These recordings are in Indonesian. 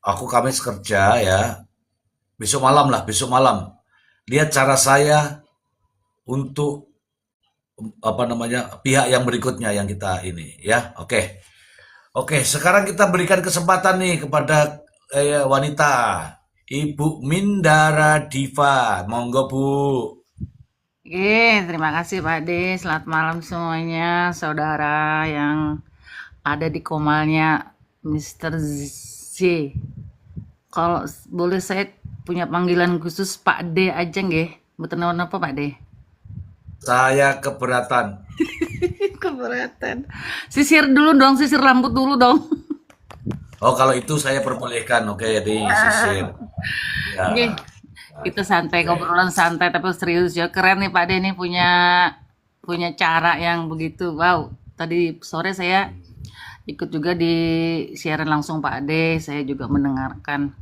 aku Kamis kerja ya. Besok malam lah, besok malam. Lihat cara saya untuk apa namanya pihak yang berikutnya yang kita ini ya. Oke. Oke, sekarang kita berikan kesempatan nih kepada wanita. Ibu Mindara Diva. Monggo, Bu. Terima kasih Pak De. Selamat malam semuanya, saudara yang ada di komalnya Mister Z. Kalau boleh saya punya panggilan khusus Pak D aja nggih? Mboten napa Pak De? Saya keberatan. Keberatan. Sisir dulu dong, sisir rambut dulu dong. Oh, kalau itu saya perbolehkan. Oke, di sisir. Ya. Nggih, kita santai, Oke. ngobrolan santai tapi serius ya. Keren nih Pak De nih punya punya cara yang begitu. Wow, tadi sore saya ikut juga di siaran langsung Pak Ade, saya juga mendengarkan.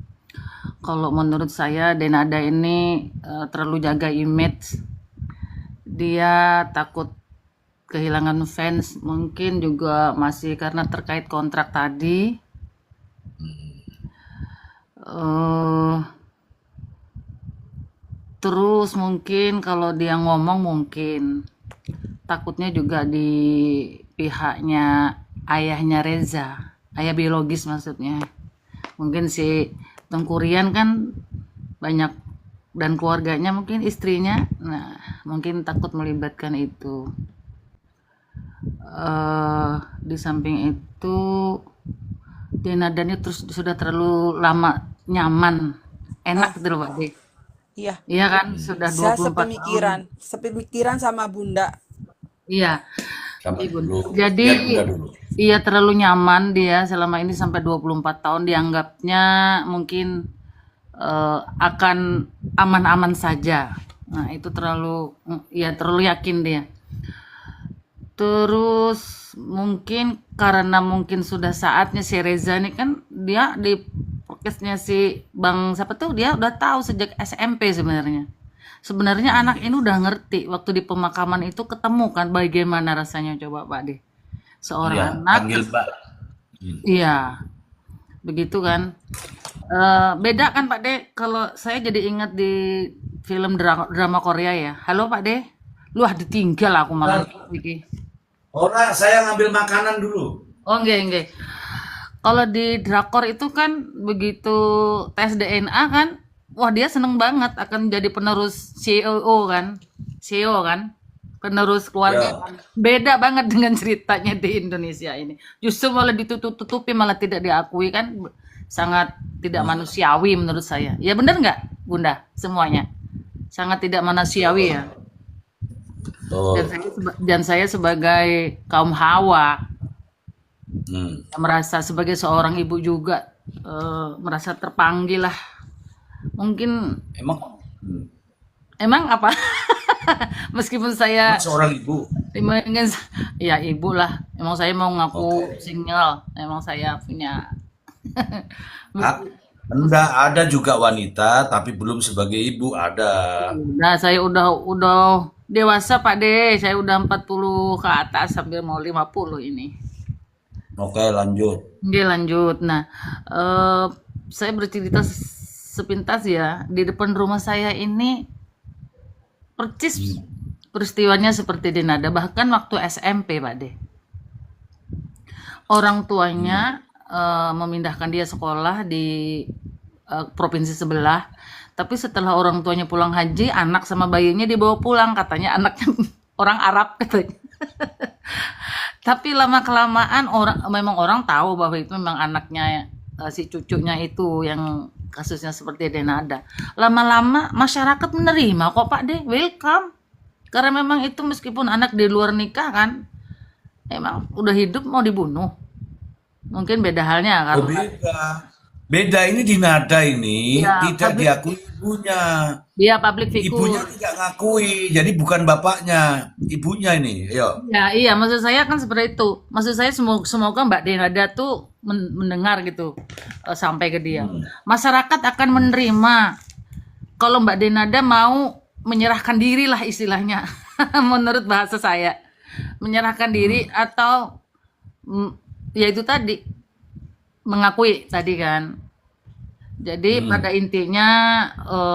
Kalau menurut saya Denada ini terlalu jaga image, dia takut kehilangan fans, mungkin juga masih karena terkait kontrak tadi. eh Terus mungkin kalau dia ngomong mungkin takutnya juga di pihaknya ayahnya Reza, ayah biologis maksudnya. Mungkin si Tengkurian kan banyak dan keluarganya mungkin istrinya, nah mungkin takut melibatkan itu. Di samping itu Denadanya terus sudah terlalu lama nyaman, enak Ah, gitu loh Pak De. iya. Iya kan, sudah Saya 24 tahun. sepemikiran sama Bunda. Iya, Sabar Ibu. dulu. Jadi Lihat Bunda dulu. iya terlalu nyaman dia selama ini sampai 24 tahun dianggapnya mungkin akan aman-aman saja. Nah, itu terlalu ya terlalu yakin dia. Terus mungkin karena mungkin sudah saatnya si Reza ini kan dia di podcastnya si Bang siapa tuh dia udah tahu sejak SMP sebenarnya. Sebenarnya anak ini udah ngerti waktu di pemakaman itu ketemu kan bagaimana rasanya coba Pak De. Iya, Seorang anak, panggil Mbak. Hmm. iya, begitu kan. Beda kan Pak De, kalau saya jadi ingat di film drama Korea ya. Halo Pak De, lu ah ditinggal aku malah Nah, iki. orang saya ngambil makanan dulu. Oh enggak, enggak. Kalau di drakor itu kan begitu tes DNA kan, wah dia seneng banget akan jadi penerus CEO kan, CEO kan, penerus keluarga Ya. kan. Beda banget dengan ceritanya di Indonesia ini. Justru malah ditutup-tutupi, malah tidak diakui kan, sangat tidak manusiawi menurut saya. Ya bener nggak, Bunda? Semuanya sangat tidak manusiawi ya. Betul. Dan saya sebagai kaum Hawa Hmm. merasa sebagai seorang ibu juga merasa terpanggil lah. Mungkin Emang, hmm. emang apa? Meskipun Emang saya seorang ibu. ingin ya ibu lah. Emang saya mau ngaku Oke. single. Emang saya punya. Ah, enggak, ada juga wanita, tapi belum sebagai ibu ada. Nah, saya udah dewasa Pak De. Saya udah 40 ke atas sambil mau 50 ini. Oke, lanjut. Oke, lanjut. Nah, eh saya bercerita sepintas ya. Di depan rumah saya ini percis Hmm. peristiwanya seperti di nada. Bahkan waktu SMP, Pak De. Orang tuanya memindahkan dia sekolah di provinsi sebelah. Tapi setelah orang tuanya pulang haji, anak sama bayinya dibawa pulang. Katanya anaknya orang Arab katanya. Tapi lama kelamaan memang orang tahu bahwa itu memang anaknya si cucunya itu yang kasusnya seperti Denada. Lama-lama masyarakat menerima kok Pak De, welcome. Karena memang itu meskipun anak di luar nikah kan, emang udah hidup mau dibunuh. Mungkin beda halnya Oh, kalau beda. Beda ini di nada ini dia tidak public diakui ibunya. public Ibunya figure. tidak ngakui, jadi bukan bapaknya, ibunya ini. Ayo. Ya, iya, maksud saya kan seperti itu. Maksud saya semoga Mbak Denada tuh mendengar gitu sampai ke dia. Hmm. Masyarakat akan menerima kalau Mbak Denada mau menyerahkan diri lah istilahnya, menurut bahasa saya, menyerahkan diri Hmm. atau ya itu tadi mengakui tadi kan. Jadi Hmm. pada intinya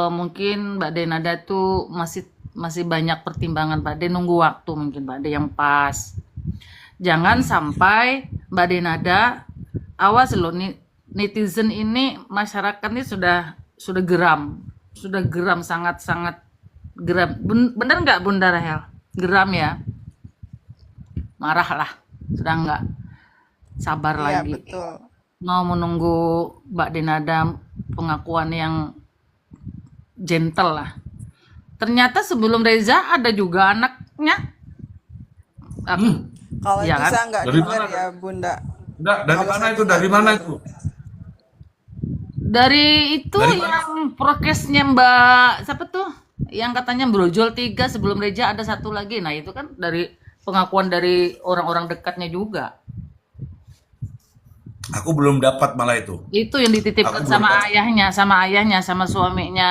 mungkin Mbak Denada tuh masih masih banyak pertimbangan Pak De, nunggu waktu mungkin Pak De yang pas. Jangan sampai Mbak Denada, awas loh nih, netizen ini, masyarakat ini sudah geram, sangat-sangat geram. Bener nggak Bunda Rahel? Geram ya, marah lah, sudah nggak sabar Iya, lagi. betul. Mau menunggu Mbak Denada pengakuan yang gentle lah. Ternyata sebelum Reza ada juga anaknya. Hmm. Kalau Iya kan? bisa nggak Dari denger mana? ya Bunda. Enggak, dari Kalau mana saya itu? tuh nggak Dari mana denger. itu? Dari itu Dari mana? yang prokesnya Mbak siapa tuh? Yang katanya brojol 3 sebelum Reza ada satu lagi. Nah, itu kan dari pengakuan dari orang-orang dekatnya juga. Aku belum dapat malah itu. Itu yang Aku dititipkan belum sama dapat. ayahnya, sama suaminya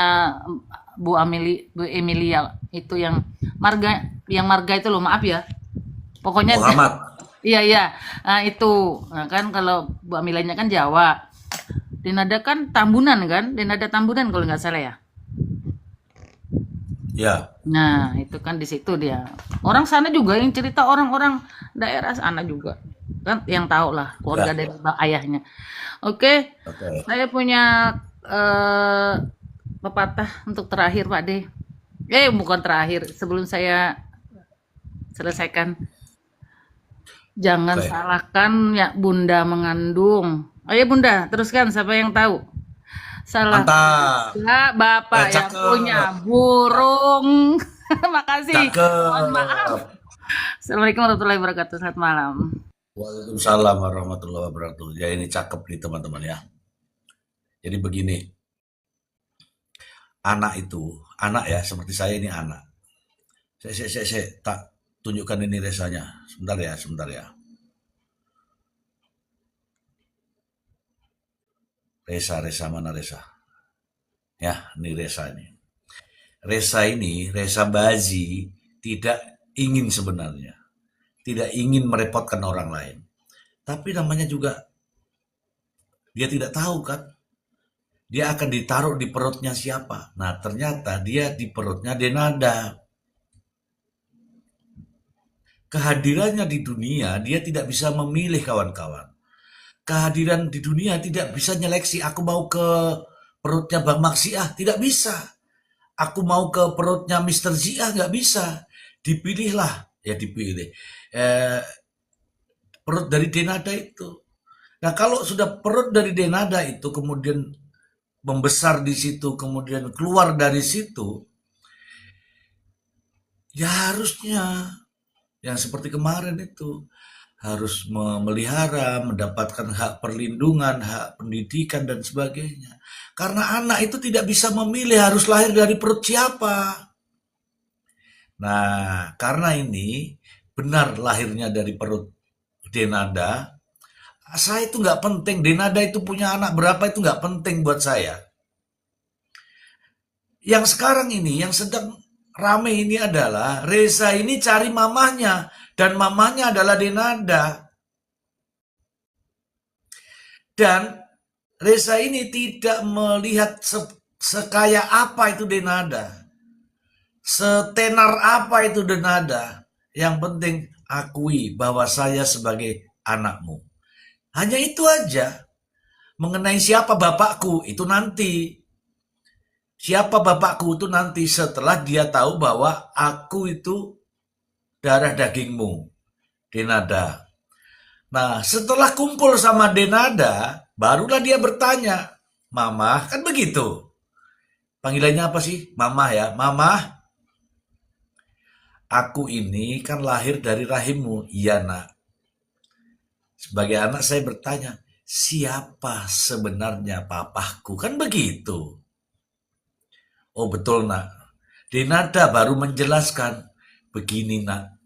Bu Emilia. Itu yang Marga itu loh, maaf ya. Pokoknya Muhammad. iya iya. Nah, itu. Nah, kan kalau Bu Amilanya kan Jawa. Denada kan Tambunan kan? Denada Tambunan kalau nggak salah ya. Ya. Nah, itu kan di situ dia. Orang sana juga yang cerita orang-orang daerah sana juga. Kan yang tahu lah keluarga Ya. dari ayahnya. Oke, Oke. saya punya pepatah untuk terakhir Pak De. Bukan terakhir, sebelum saya selesaikan. Jangan Oke. salahkan ya Bunda mengandung. Ayo Bunda, teruskan siapa yang tahu? Salah Mantap. Bapak yang punya Cakep. burung. Makasih. Mohon maaf. Cakep. Assalamualaikum warahmatullahi wabarakatuh. Selamat malam. Waalaikumsalam warahmatullahi wabarakatuh. Ya ini cakep nih teman-teman ya. Jadi begini, anak ya, seperti saya ini anak. Saya tak tunjukkan ini resanya. Sebentar ya. Resa mana Resa? Ya, ini Resa ini. Resa Bazi tidak ingin sebenarnya. Tidak ingin merepotkan orang lain. Tapi namanya juga dia tidak tahu kan. Dia akan ditaruh di perutnya siapa. Nah ternyata dia di perutnya Denada. Kehadirannya di dunia dia tidak bisa memilih kawan-kawan. Kehadiran di dunia tidak bisa nyeleksi. Aku mau ke perutnya Bang Maksiah, tidak bisa. Aku mau ke perutnya Mister Ziah, nggak bisa. Dipilihlah, ya dipilih. Perut dari Denada itu. Nah kalau sudah perut dari Denada itu kemudian membesar di situ, kemudian keluar dari situ, ya harusnya yang seperti kemarin itu harus memelihara, mendapatkan hak perlindungan, hak pendidikan dan sebagainya. Karena anak itu tidak bisa memilih harus lahir dari perut siapa. Nah, karena ini benar lahirnya dari perut Denada, saya itu nggak penting. Denada itu punya anak berapa itu nggak penting buat saya. Yang sekarang ini, yang sedang rame ini adalah Reza ini cari mamahnya. Dan mamahnya adalah Denada. Dan Reza ini tidak melihat sekaya apa itu Denada. Setenar apa itu Denada. Yang penting akui bahwa saya sebagai anakmu. Hanya itu aja. Mengenai siapa bapakku itu nanti. Siapa bapakku itu nanti setelah dia tahu bahwa aku itu darah dagingmu, Denada. Nah, setelah kumpul sama Denada, barulah dia bertanya, Mama, kan begitu. Panggilannya apa sih? Mama ya, Mama, aku ini kan lahir dari rahimmu. Iya nak. Sebagai anak saya bertanya, siapa sebenarnya papaku? Kan begitu. Oh betul nak. Denada baru menjelaskan, begini nak.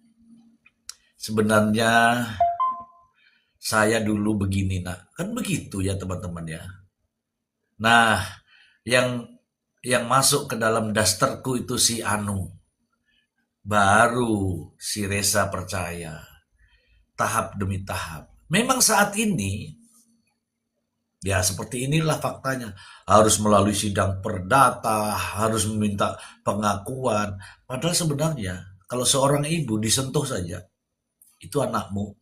Sebenarnya saya dulu begini nak. Kan begitu ya teman-teman ya. Nah, yang masuk ke dalam dasterku itu si Anu. Baru si Reza percaya. Tahap demi tahap. Memang saat ini Ya seperti inilah faktanya. Harus melalui sidang perdata, harus meminta pengakuan. Padahal sebenarnya kalau seorang ibu disentuh saja, itu anakmu,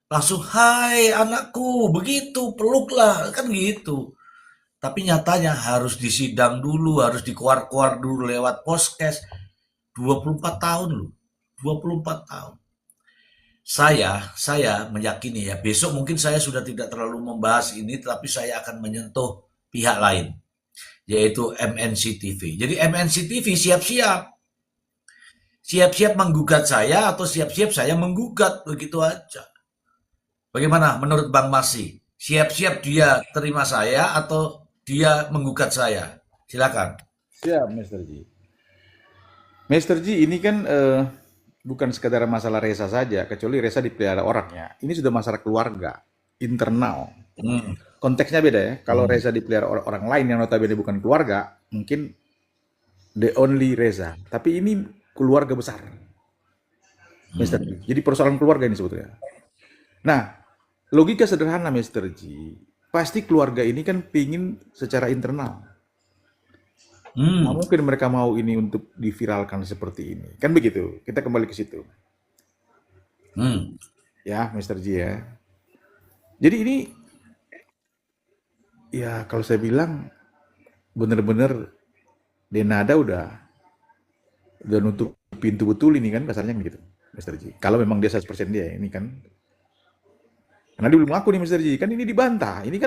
langsung, hai anakku, begitu, peluklah, kan gitu. Tapi nyatanya harus disidang dulu, harus dikuar-kuar dulu lewat podcast. 24 tahun loh, 24 tahun. Saya meyakini ya, besok mungkin saya sudah tidak terlalu membahas ini, tapi saya akan menyentuh pihak lain, yaitu MNC TV. Jadi MNC TV siap-siap, siap-siap menggugat saya atau siap-siap saya menggugat, begitu aja. Bagaimana menurut Bang Masi? Siap-siap dia terima saya atau dia menggugat saya? Silakan. Siap, Mr. Ji. Mr. Ji, ini kan bukan sekadar masalah Reza saja, kecuali Reza dipelihara orangnya. Ini sudah masalah keluarga, internal. Hmm. Konteksnya beda ya. Kalau Reza dipelihara orang lain yang notabene bukan keluarga, mungkin the only Reza. Tapi ini keluarga besar, Mr. Ji. Jadi persoalan keluarga ini sebetulnya. Nah, logika sederhana, Mr. Ji. Pasti keluarga ini kan pingin secara internal. Nah, mungkin mereka mau ini untuk diviralkan seperti ini. Kan begitu. Kita kembali ke situ. Hmm. Ya, Mr. Ji ya. Jadi ini, ya kalau saya bilang, benar-benar Denada udah nutup pintu betul ini kan, kasarnya gitu, Mr. Ji. Kalau memang dia 100% dia, ini kan. Karena dia belum ngaku nih, Mr. Ji. Kan ini dibantah. Ini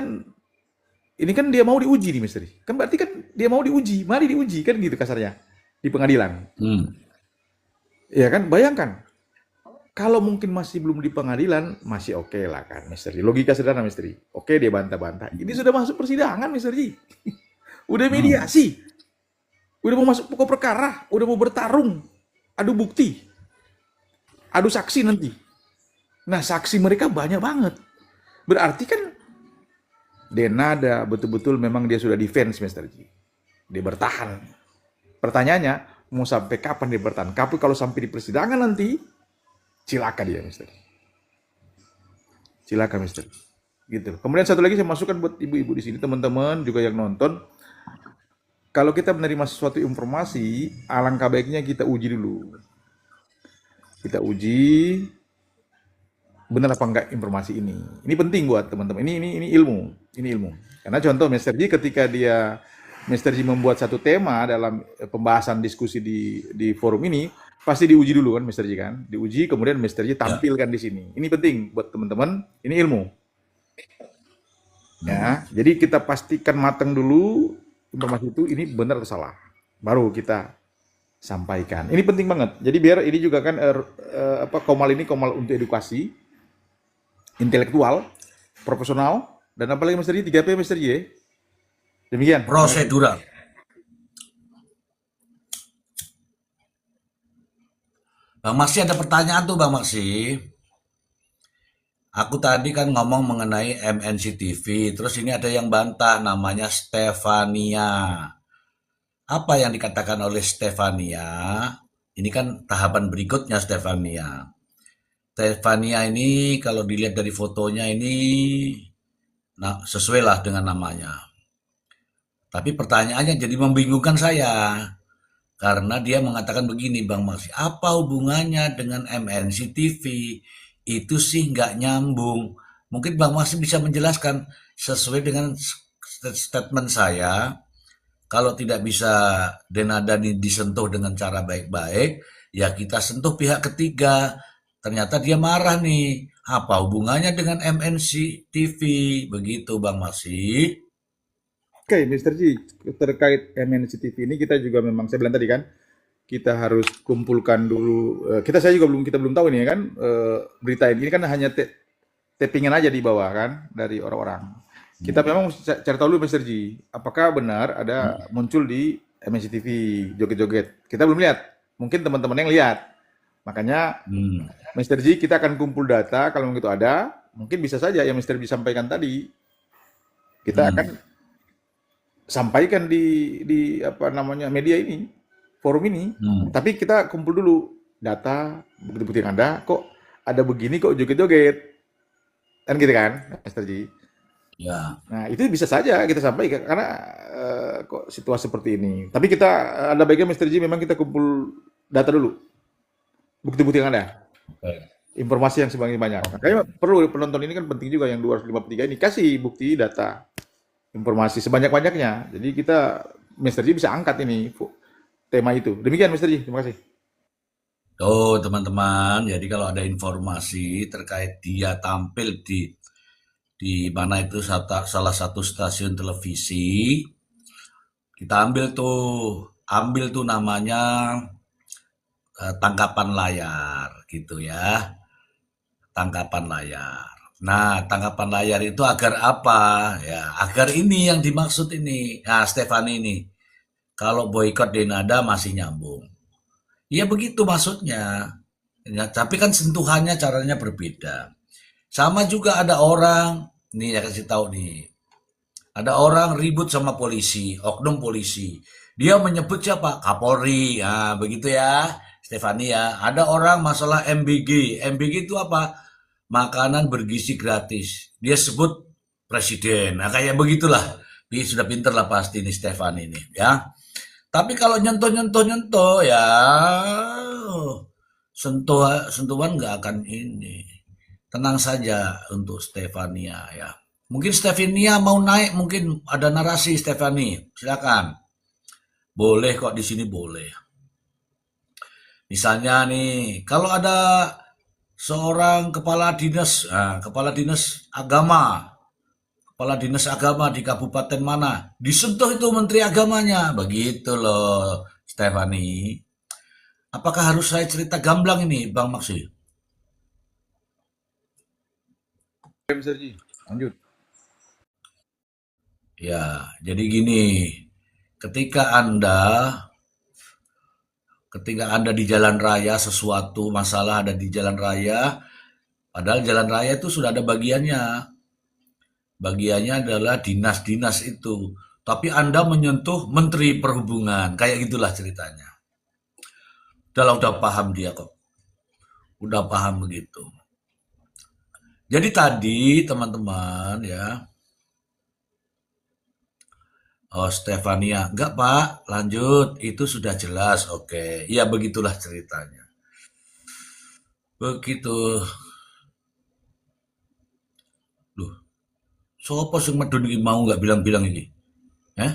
kan dia mau diuji nih, Mr. Ji. Kan berarti kan dia mau diuji. Mari diuji, kan gitu kasarnya. Di pengadilan. Ya kan, bayangkan. Kalau mungkin masih belum di pengadilan, masih oke lah kan, Mr. Ji. Logika sederhana, Mr. Ji. Oke, dia bantah-bantah. Ini sudah masuk persidangan, Mr. Ji. Udah mediasi. Udah mau masuk pokok perkara. Udah mau bertarung. Adu bukti. Adu saksi nanti. Nah, saksi mereka banyak banget. Berarti kan Denada betul-betul memang dia sudah defense, Mr. Ji. Dia bertahan. Pertanyaannya, mau sampai kapan dia bertahan? Tapi kalau sampai di persidangan nanti, cilaka dia, Mr. Ji. Cilaka, Mr. Ji. Gitu. Kemudian satu lagi saya masukkan buat ibu-ibu di sini, teman-teman juga yang nonton. Kalau kita menerima sesuatu informasi, alangkah baiknya kita uji dulu. Kita uji benar apa enggak informasi ini. Ini penting buat teman-teman. Ini ilmu. Ini ilmu. Karena contoh Mr. Ji ketika Mr. Ji membuat satu tema dalam pembahasan diskusi di forum ini, pasti diuji dulu kan Mr. Ji kan. Diuji kemudian Mr. Ji tampilkan di sini. Ini penting buat teman-teman. Ini ilmu. Ya, jadi kita pastikan matang dulu informasi itu ini benar atau salah. Baru kita sampaikan. Ini penting banget. Jadi biar ini juga kan Komal ini Komal untuk edukasi, intelektual, profesional, dan apalagi Mr. Ji, 3P Mr. Ji. Demikian. Prosedural. Bang Maksi ada pertanyaan tuh Bang Maksi. Aku tadi kan ngomong mengenai MNC TV, terus ini ada yang bantah namanya Stefania. Apa yang dikatakan oleh Stefania? Ini kan tahapan berikutnya Stefania. Stefania ini kalau dilihat dari fotonya ini sesuai lah dengan namanya. Tapi pertanyaannya jadi membingungkan saya. Karena dia mengatakan begini Bang Maksi, apa hubungannya dengan MNC TV? Itu sih nggak nyambung. Mungkin Bang Maksi bisa menjelaskan sesuai dengan statement saya. Kalau tidak bisa Denada disentuh dengan cara baik-baik, ya kita sentuh pihak ketiga. Ternyata dia marah nih. Apa hubungannya dengan MNC TV? Begitu Bang Maksi. Oke, Mr. Ji, terkait MNC TV ini kita juga memang, saya bilang tadi kan, kita harus kumpulkan dulu. Saya juga kita belum tahu ini ya kan, berita ini kan hanya tappingan aja di bawah kan dari orang-orang. Kita memang cari tahu dulu Mr. Ji, apakah benar ada muncul di MNC TV joget-joget. Kita belum lihat, mungkin teman-teman yang lihat. Makanya Mr. Ji kita akan kumpul data, kalau begitu ada, mungkin bisa saja yang Mr. Ji sampaikan tadi. Kita akan sampaikan di apa namanya media ini, forum ini. Tapi kita kumpul dulu data, bukti-bukti yang ada, kok ada begini kok joget-joget. Kan gitu kan, Mr. Ji. Ya, Nah, itu bisa saja kita sampaikan karena kok situasi seperti ini. Tapi kita ada baiknya Mr. Ji memang kita kumpul data dulu, bukti-bukti yang ada, oke. informasi yang sebanyak banyak. Makanya Oke. perlu penonton ini kan penting juga yang 253 ini kasih bukti data, informasi sebanyak-banyaknya. Jadi kita Mr. Ji bisa angkat ini tema itu. Demikian Mr. Ji, terima kasih. Tuh, teman-teman, jadi kalau ada informasi terkait dia tampil di mana itu salah satu stasiun televisi, kita ambil tuh namanya tangkapan layar gitu ya, tangkapan layar. Nah, tangkapan layar itu agar apa? Ya, agar ini yang dimaksud ini. Nah, Stefani ini, kalau boykot Denada masih nyambung. Ya begitu maksudnya. Ya, tapi kan sentuhannya caranya berbeda. Sama juga ada orang, nih ya kasih tahu nih, ada orang ribut sama polisi, oknum polisi. Dia menyebut siapa? Kapolri. Nah, begitu ya, Stefani ya. Ada orang masalah MBG. MBG itu apa? Makanan bergizi gratis. Dia sebut presiden. Nah, kayak begitulah. Dia sudah pinter lah pasti nih Stefani ini, ya. Tapi kalau nyentuh-nyentuh-nyentuh ya sentuhan nggak akan ini. Tenang saja untuk Stefania ya. Mungkin Stefania mau naik, mungkin ada narasi Stefani. Silakan. Boleh kok di sini boleh. Misalnya nih, kalau ada seorang kepala dinas agama, kepala dinas agama di kabupaten mana, disentuh itu menteri agamanya, begitu loh, Stefani. Apakah harus saya cerita gamblang ini, Bang Maksi? Oke, Mr. Ji, lanjut. Ya, jadi gini, ketika Anda ketika Anda di jalan raya, sesuatu masalah ada di jalan raya, padahal jalan raya itu sudah ada bagiannya. Bagiannya adalah dinas-dinas itu. Tapi Anda menyentuh Menteri Perhubungan, kayak gitulah ceritanya. Udah paham dia kok. Udah paham begitu. Jadi tadi teman-teman ya, oh Stefania, enggak Pak, lanjut, itu sudah jelas, oke. Ya begitulah ceritanya. Begitu. Loh, sopo sing medun iki mau nggak bilang-bilang ini? Eh?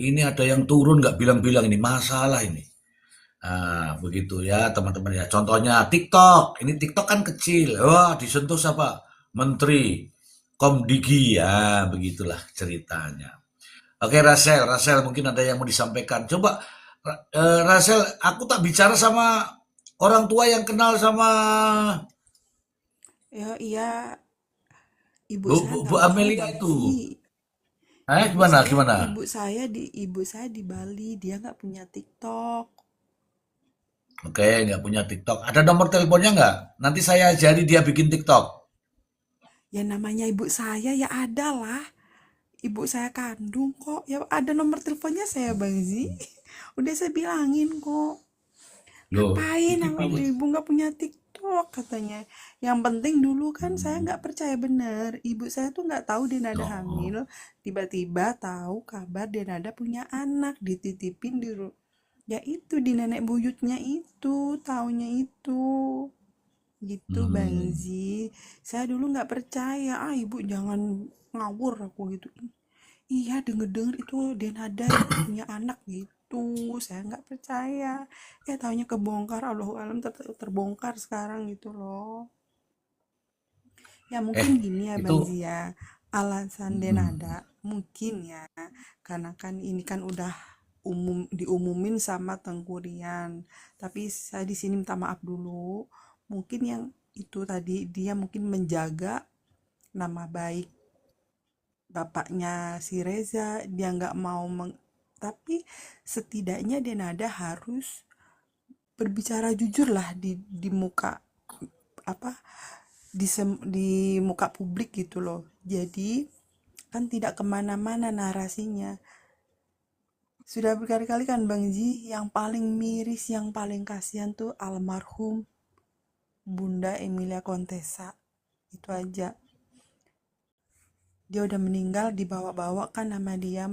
Ini ada yang turun nggak bilang-bilang ini, masalah ini. Nah, begitu ya teman-teman ya. Contohnya TikTok. Ini TikTok kan kecil. Wah, disentuh siapa? Menteri Komdigi. Ya, begitulah ceritanya. Oke, Rasel mungkin ada yang mau disampaikan. Coba, Rasel, aku tak bicara sama orang tua yang kenal sama Ya, iya, ibu saya Bu nggak mau Amelia Bang itu. Zi. Gimana, gimana? Ibu saya di Bali, dia nggak punya TikTok. Oke, nggak punya TikTok. Ada nomor teleponnya nggak? Nanti saya ajari dia bikin TikTok. Ya namanya ibu saya ya ada lah. Ibu saya kandung kok. Ya ada nomor teleponnya saya Bang Zi. Udah saya bilangin kok. Loh, Ngapain iki nama piye? ibu nggak punya TikTok katanya. Yang penting dulu kan saya nggak percaya bener. Ibu saya tuh nggak tahu dia nada Oh, hamil. Tiba-tiba tahu kabar dia nada punya anak dititipin ya itu di nenek buyutnya itu taunya itu gitu Bang hmm. Zi. Saya dulu nggak percaya, ibu jangan ngawur aku gitu. Iya denger-denger itu Denada itu punya anak gitu. Saya nggak percaya. Taunya kebongkar, Allahu alam terbongkar sekarang gitu loh. Ya Eh, mungkin gini ya itu Bang Zia. Alasan mm, Denada mungkin ya. Karena kan ini kan udah diumumin sama Tengku Rian. Tapi saya di sini minta maaf dulu. Mungkin yang itu tadi dia mungkin menjaga nama baik bapaknya si Reza, dia nggak mau tapi setidaknya Denada harus berbicara jujur lah di muka apa di muka publik gitu loh. Jadi kan tidak kemana-mana narasinya. Sudah berkali-kali kan Bang Ji, yang paling miris, yang paling kasihan tuh almarhum Bunda Emilia Contessa. Itu aja. dia udah meninggal dibawa-bawa kan nama dia.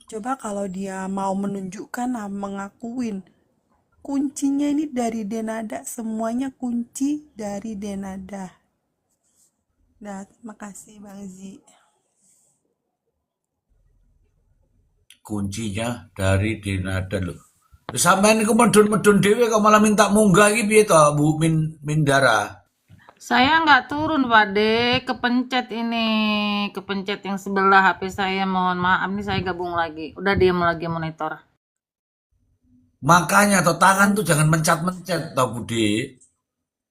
Coba kalau dia mau menunjukkan, mengakuin, kuncinya ini dari Denada, semuanya kunci dari Denada. Nah, terima kasih Bang Zi. Kuncinya dari Denada loh. Sampean iku medun-medun dhewe kok malah minta munggah iki piye to, Bu Mindara? Saya nggak turun, Pak De. Kepencet ini. Kepencet yang sebelah HP saya. Mohon maaf nih, saya gabung lagi. Udah diam lagi monitor. Makanya toh tangan tuh jangan mencet-mencet toh Budi.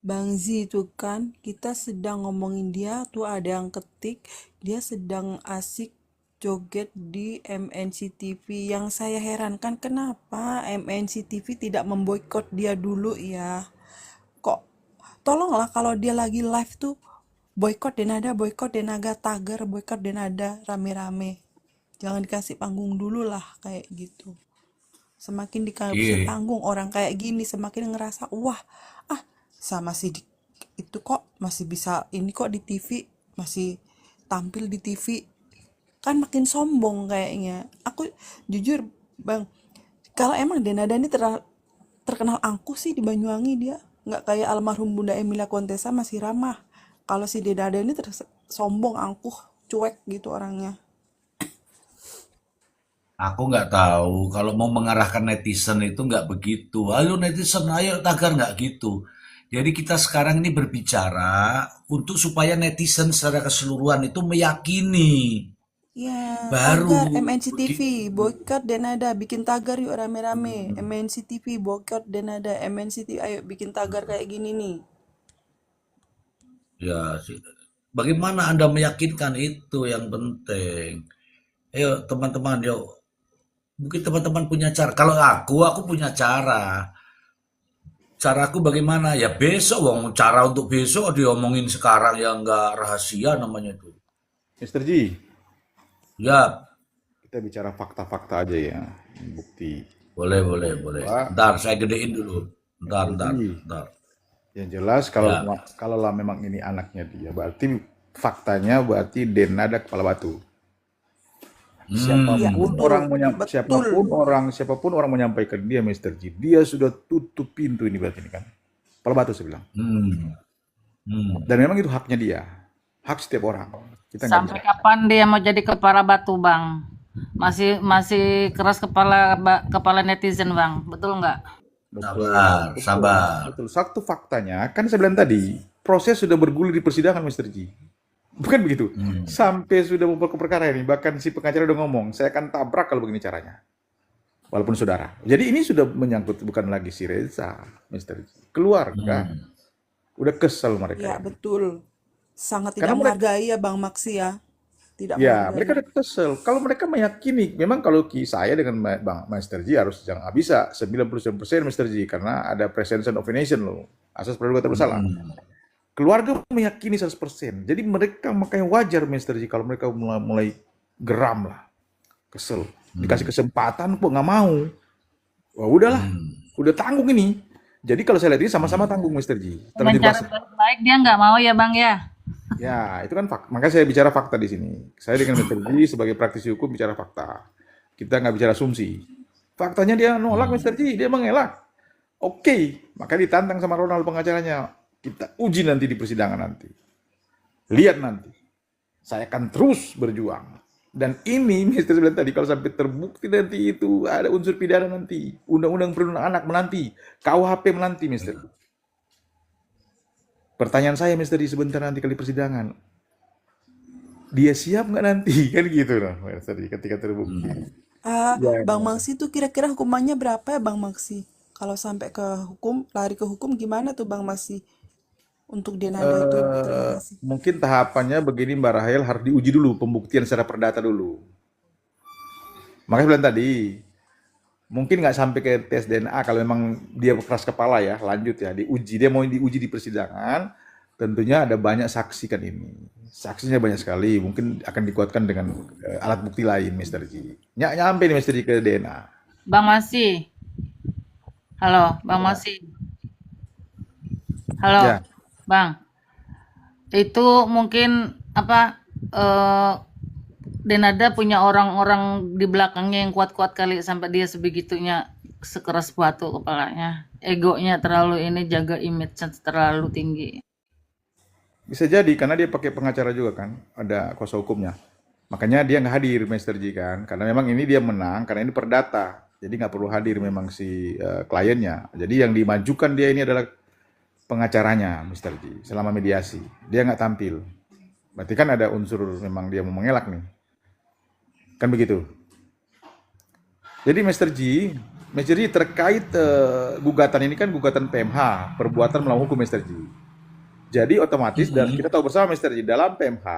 Bang Zi itu kan kita sedang ngomongin dia tuh ada yang ketik dia sedang asik joget di MNC TV. Yang saya herankan kenapa MNC TV tidak memboikot dia dulu ya. Kok tolonglah kalau dia lagi live tuh boikot Denada, boikot Denaga Tagar, boikot Denada rame-rame. Jangan dikasih panggung dulu lah kayak gitu. Semakin dikasih Iya. panggung orang kayak gini semakin ngerasa wah sama si itu kok masih bisa ini kok di TV masih tampil di TV kan makin sombong kayaknya. Aku jujur Bang, kalau emang Denada ini terkenal angkuh sih di Banyuwangi, dia nggak kayak almarhum Bunda Emilia Contessa masih ramah. Kalau si Denada ini sombong, angkuh, cuek gitu orangnya. Aku nggak tahu kalau mau mengarahkan netizen itu nggak begitu. Ayo netizen, ayo tagar nggak gitu. Jadi kita sekarang ini berbicara untuk supaya netizen secara keseluruhan itu meyakini. Ya, tagar Baru MNC TV, di- boykot Denada, bikin tagar yuk rame-rame. MNC TV, boykot Denada, MNC TV, ayo bikin tagar kayak gini nih. ya bagaimana Anda meyakinkan itu yang penting. Ayo teman-teman, yuk. Mungkin teman-teman punya cara. Kalau aku punya cara. Caraku bagaimana? Ya besok, wong cara untuk besok diomongin sekarang yang nggak rahasia namanya itu. Mr. Ji, Ya, kita bicara fakta-fakta aja ya, bukti. boleh, boleh, boleh. Pak, Ntar saya gedein dulu. Ntar, Mr. ntar, Ji, ntar. yang jelas Ya. kalau lah memang ini anaknya dia, berarti faktanya berarti Denada kepala batu. Ya, Hmm. betul. Siapapun orang menyampaikan dia Mr. Ji, dia sudah tutup pintu ini berarti ini kan. Kepala batu saya bilang. Hmm. Hmm. Dan memang itu haknya dia. Hak setiap orang. Kita nggak bisa. Sampai kapan dia mau jadi kepala batu, Bang? Masih keras kepala netizen, Bang. Betul nggak? Sabar, sabar. Betul. Satu faktanya, kan saya bilang tadi, proses sudah bergulir di persidangan, Mr. Ji. Bukan begitu. Sampai sudah membawa ke perkara ini, bahkan si pengacara udah ngomong, saya akan tabrak kalau begini caranya. Walaupun saudara. Jadi ini sudah menyangkut bukan lagi si Reza, Mr. Ji. Keluarga. Udah kesel mereka. Ya, betul. Sangat Karena tidak menghargai ya Bang Maksi ya. Tidak Ya, menghargai. mereka udah kesel. Kalau mereka meyakini, memang kalau saya dengan Bang Master Ji harus jangan bisa 99% Master Ji karena ada presumption of innocence loh. Asas praduga tak bersalah. Keluarga meyakini 100%. Jadi mereka makanya wajar Master Ji kalau mereka mulai geram lah. Kesel. Dikasih kesempatan kok nggak mau. Wah, udahlah. Udah tanggung ini. Jadi kalau saya lihat ini sama-sama tanggung Master Ji. Dengan cara baik dia nggak mau ya, Bang ya? Ya, itu kan fakta. Makanya saya bicara fakta di sini. Saya dengan Mr. Ji sebagai praktisi hukum bicara fakta. Kita nggak bicara asumsi. Faktanya dia nolak Mr. Ji, dia mengelak. Oke, makanya ditantang sama Ronald pengacaranya. Kita uji nanti di persidangan nanti. Lihat nanti. Saya akan terus berjuang. Dan ini, Mr. bilang tadi, kalau sampai terbukti nanti itu ada unsur pidana nanti. Undang-undang perlindungan anak menanti. KUHP menanti, Mr. Pertanyaan saya, Mr. sebentar nanti kali persidangan. Dia siap nggak nanti? Kan gitu loh, Mr. ketika terbukti. Bang Maksi tuh kira-kira hukumannya berapa ya Bang Maksi? Kalau sampai ke hukum, lari ke hukum gimana tuh Bang Maksi? Untuk Denada itu. Terima kasih. Mungkin tahapannya begini Mbak Rahel, harus diuji dulu, pembuktian secara perdata dulu. Makanya bilang tadi, mungkin nggak sampai ke tes DNA kalau memang dia keras kepala ya, lanjut ya, diuji. Dia mau diuji di persidangan, tentunya ada banyak saksi kan ini. Saksinya banyak sekali, mungkin akan dikuatkan dengan alat bukti lain, Mr. Ji. Nyampe nih Mr. Ji ke DNA. Bang Masi. Halo, Bang Masi. Halo, Ya. Bang. Itu mungkin apa eh Denada punya orang-orang di belakangnya yang kuat-kuat kali sampai dia sebegitunya sekeras batu kepalanya. Egonya terlalu ini, jaga image terlalu tinggi. Bisa jadi karena dia pakai pengacara juga kan, ada kuasa hukumnya. Makanya dia nggak hadir, Mr. Ji kan, karena memang ini dia menang karena ini perdata. Jadi nggak perlu hadir memang si kliennya. Jadi yang dimajukan dia ini adalah pengacaranya, Mr. Ji, selama mediasi. Dia nggak tampil. Berarti kan ada unsur memang dia mau mengelak nih. Kan begitu. Jadi Mr. Ji terkait gugatan ini kan gugatan PMH, perbuatan melawan hukum, Mr. Ji. Jadi otomatis dan kita tahu bersama, Mr. Ji, dalam PMH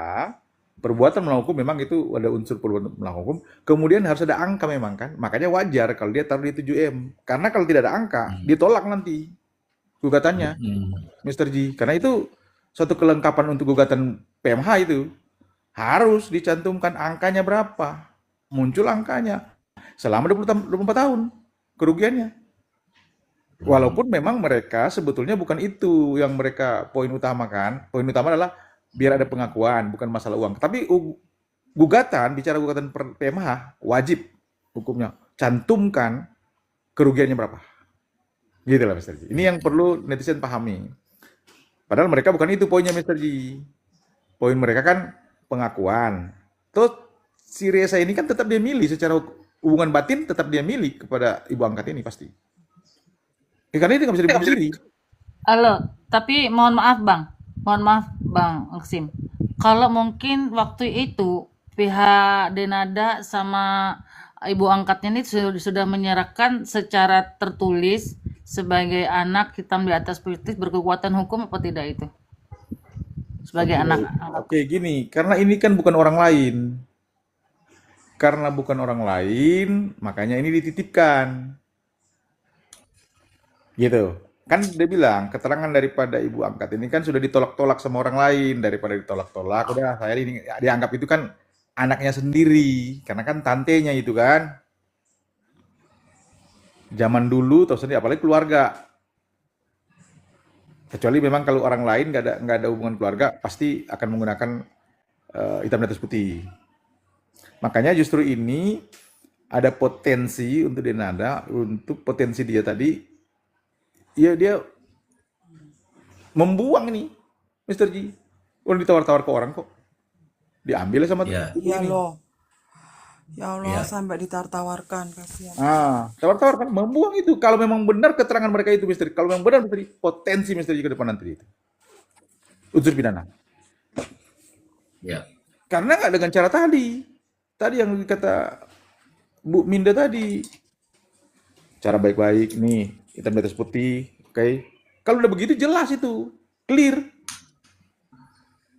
perbuatan melawan hukum memang itu ada unsur perbuatan melawan hukum. Kemudian harus ada angka memang kan. Makanya wajar kalau dia taruh di 7M. Karena kalau tidak ada angka, ditolak nanti gugatannya, Mr. Ji. Karena itu suatu kelengkapan untuk gugatan PMH itu harus dicantumkan angkanya berapa. Muncul angkanya selama 24 tahun kerugiannya. Walaupun memang mereka sebetulnya bukan itu yang mereka poin utama kan. Poin utama adalah biar ada pengakuan, bukan masalah uang. Tapi gugatan, bicara gugatan PMH, wajib hukumnya cantumkan kerugiannya berapa. Gitu lah, Mr. Ji. Ini yang perlu netizen pahami. Padahal mereka bukan itu poinnya, Mr. Ji. Poin mereka kan pengakuan. Terus si Reza ini kan tetap dia milih secara hubungan batin, tetap dia milih kepada ibu angkat ini pasti. Karena itu nggak bisa dipungkiri. Halo, tapi mohon maaf Bang Aksim. Kalau mungkin waktu itu pihak Denada sama ibu angkatnya ini sudah menyerahkan secara tertulis sebagai anak hitam di atas putih berkekuatan hukum apa tidak itu? Sebagai anak angkat. Oke, gini, karena ini kan bukan orang lain. Karena bukan orang lain, makanya ini dititipkan. Gitu. Kan dia bilang, keterangan daripada ibu angkat ini kan sudah ditolak-tolak sama orang lain. Daripada ditolak-tolak, udah saya ini dianggap itu kan anaknya sendiri. Karena kan tantenya itu kan. Zaman dulu, tahu sendiri, apalagi keluarga. Kecuali memang kalau orang lain nggak ada hubungan keluarga, pasti akan menggunakan hitam di atas putih. Makanya justru ini ada potensi untuk Denada, untuk potensi dia tadi, ya dia membuang nih, Mr. Ji. Udah ditawar-tawar ke orang kok, diambil sama Ya, Iya ini. loh. Ya Allah, ya. sampai ditar-tawarkan, kasihan. Tawar-tawar kan, membuang itu. Kalau memang benar keterangan mereka itu, Mr. Kalau memang benar, Mr. Potensi Mr. Ji ke depan nanti itu. Unsur pidana. Ya. Karena nggak dengan cara tadi. Tadi yang dikata Bu Minda tadi, cara baik-baik nih, hitam di atas putih, oke. Kalau udah begitu jelas itu, clear.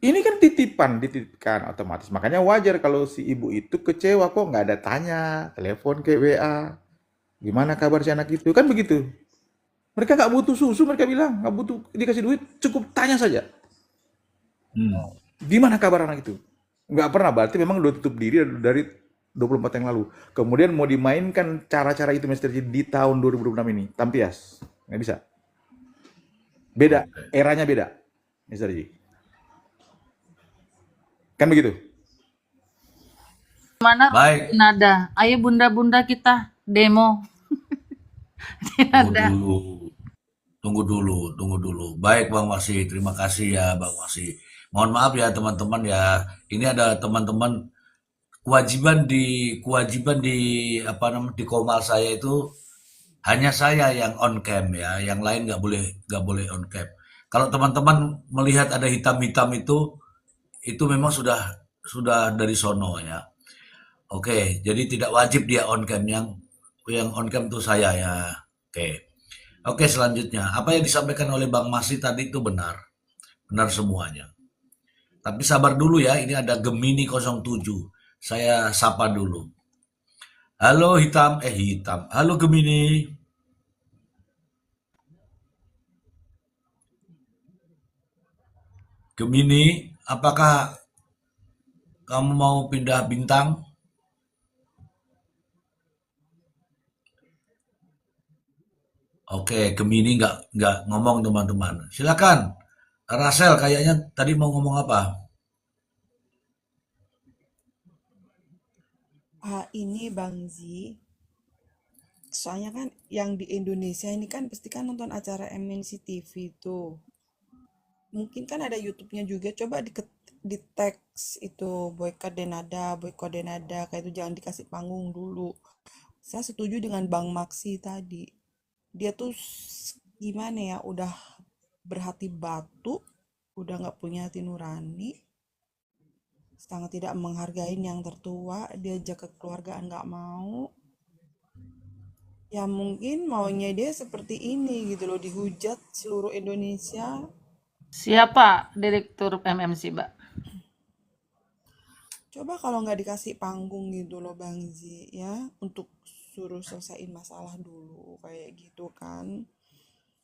Ini kan dititipkan otomatis. Makanya wajar kalau si ibu itu kecewa kok nggak ada tanya, telepon ke WA, gimana kabar si anak itu, kan begitu. Mereka nggak butuh susu, mereka bilang nggak butuh dikasih duit, cukup tanya saja, Hmm. gimana kabar anak itu. Nggak pernah, berarti memang udah tutup diri dari 24 yang lalu. Kemudian mau dimainkan cara-cara itu, Mr. Ji, di tahun 2026 ini, tampias. Nggak bisa. Beda, Oke. eranya beda, Mr. Ji. Kan begitu? Mana Baik, Denada? Ayo bunda-bunda kita demo tunggu Denada. dulu. Tunggu dulu. Baik, Bang Wasi. Terima kasih ya, Bang Wasi. Mohon maaf ya, teman-teman ya. Ini ada teman-teman kewajiban di apa namanya di Komal saya itu hanya saya yang on cam ya, yang lain nggak boleh on cam. Kalau teman-teman melihat ada hitam-hitam itu memang sudah dari sono ya. Oke, jadi tidak wajib dia on cam, yang on cam itu saya ya. Oke. Oke, selanjutnya apa yang disampaikan oleh Bang Masi tadi itu benar, benar semuanya. Tapi sabar dulu ya, ini ada Gemini 07. Saya sapa dulu. Halo hitam. Halo Gemini. Gemini, apakah kamu mau pindah bintang? Oke, Gemini nggak ngomong teman-teman. Silakan. Rasel kayaknya tadi mau ngomong apa? Ini Bang Zi, soalnya kan yang di Indonesia ini kan pasti kan nonton acara MNC TV tuh. Mungkin kan ada YouTube-nya juga. Coba di teks itu boykot Denada, kayak itu jangan dikasih panggung dulu. Saya setuju dengan Bang Maksi tadi. Dia tuh gimana ya, udah berhati batu, udah nggak punya hati nurani, sangat tidak menghargai yang tertua, dia jaga kekeluargaan nggak mau. Ya mungkin maunya dia seperti ini gitu loh, dihujat seluruh Indonesia. Siapa direktur MMC, Mbak? Coba kalau nggak dikasih panggung gitu loh Bang Zi ya, untuk suruh selesaiin masalah dulu kayak gitu kan.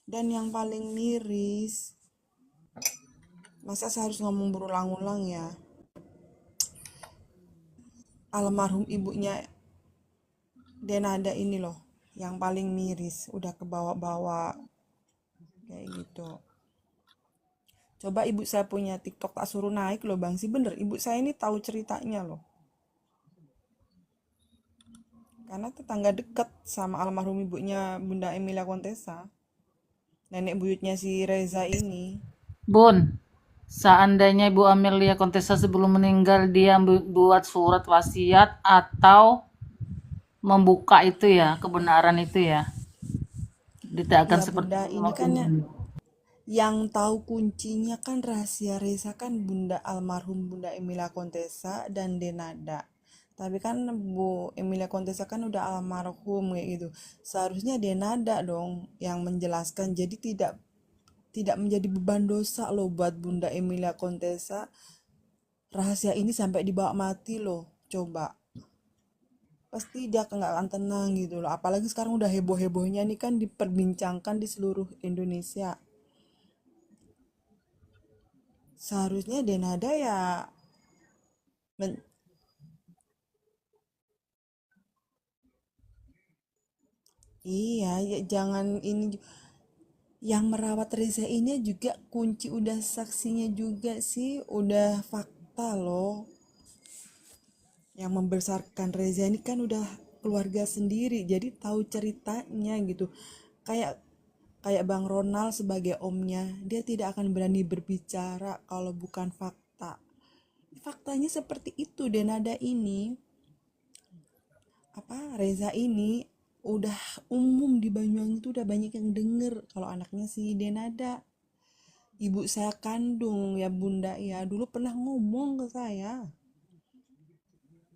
Dan yang paling miris, masa saya harus ngomong berulang-ulang ya, almarhum ibunya Denada ini loh yang paling miris, udah kebawa-bawa kayak gitu. Coba ibu saya punya TikTok, tak suruh naik loh Bang Zi, bener ibu saya ini tahu ceritanya loh, karena tetangga dekat sama almarhum ibunya Bunda Emilia Contessa, nenek buyutnya si Reza ini. Bun, seandainya Ibu Amelia Contessa sebelum meninggal dia buat surat wasiat atau membuka itu ya, kebenaran itu ya, tidak akan Ya seperti Bunda, ini kan ini. yang tahu kuncinya kan rahasia Reza kan Bunda, almarhum Bunda Emilia Contessa dan Denada. Tapi kan Bu Emilia Contessa kan udah almarhum kayak gitu. Seharusnya Denada dong yang menjelaskan. Jadi tidak menjadi beban dosa loh buat Bunda Emilia Contessa. Rahasia ini sampai dibawa mati loh. Coba. Pasti dia nggak akan tenang gitu loh. Apalagi sekarang udah heboh-hebohnya nih kan diperbincangkan di seluruh Indonesia. Seharusnya Denada ya men- iya ya jangan ini, yang merawat Reza ini juga kunci, udah saksinya juga sih, udah fakta loh. Yang membesarkan Reza ini kan udah keluarga sendiri, jadi tahu ceritanya gitu. Kayak kayak Bang Ronald sebagai omnya, dia tidak akan berani berbicara kalau bukan fakta. Faktanya seperti itu, Denada ini, Reza ini udah umum di Banyuwangi itu, udah banyak yang denger kalau anaknya si Denada. Ibu saya kandung ya Bunda ya dulu pernah ngomong ke saya.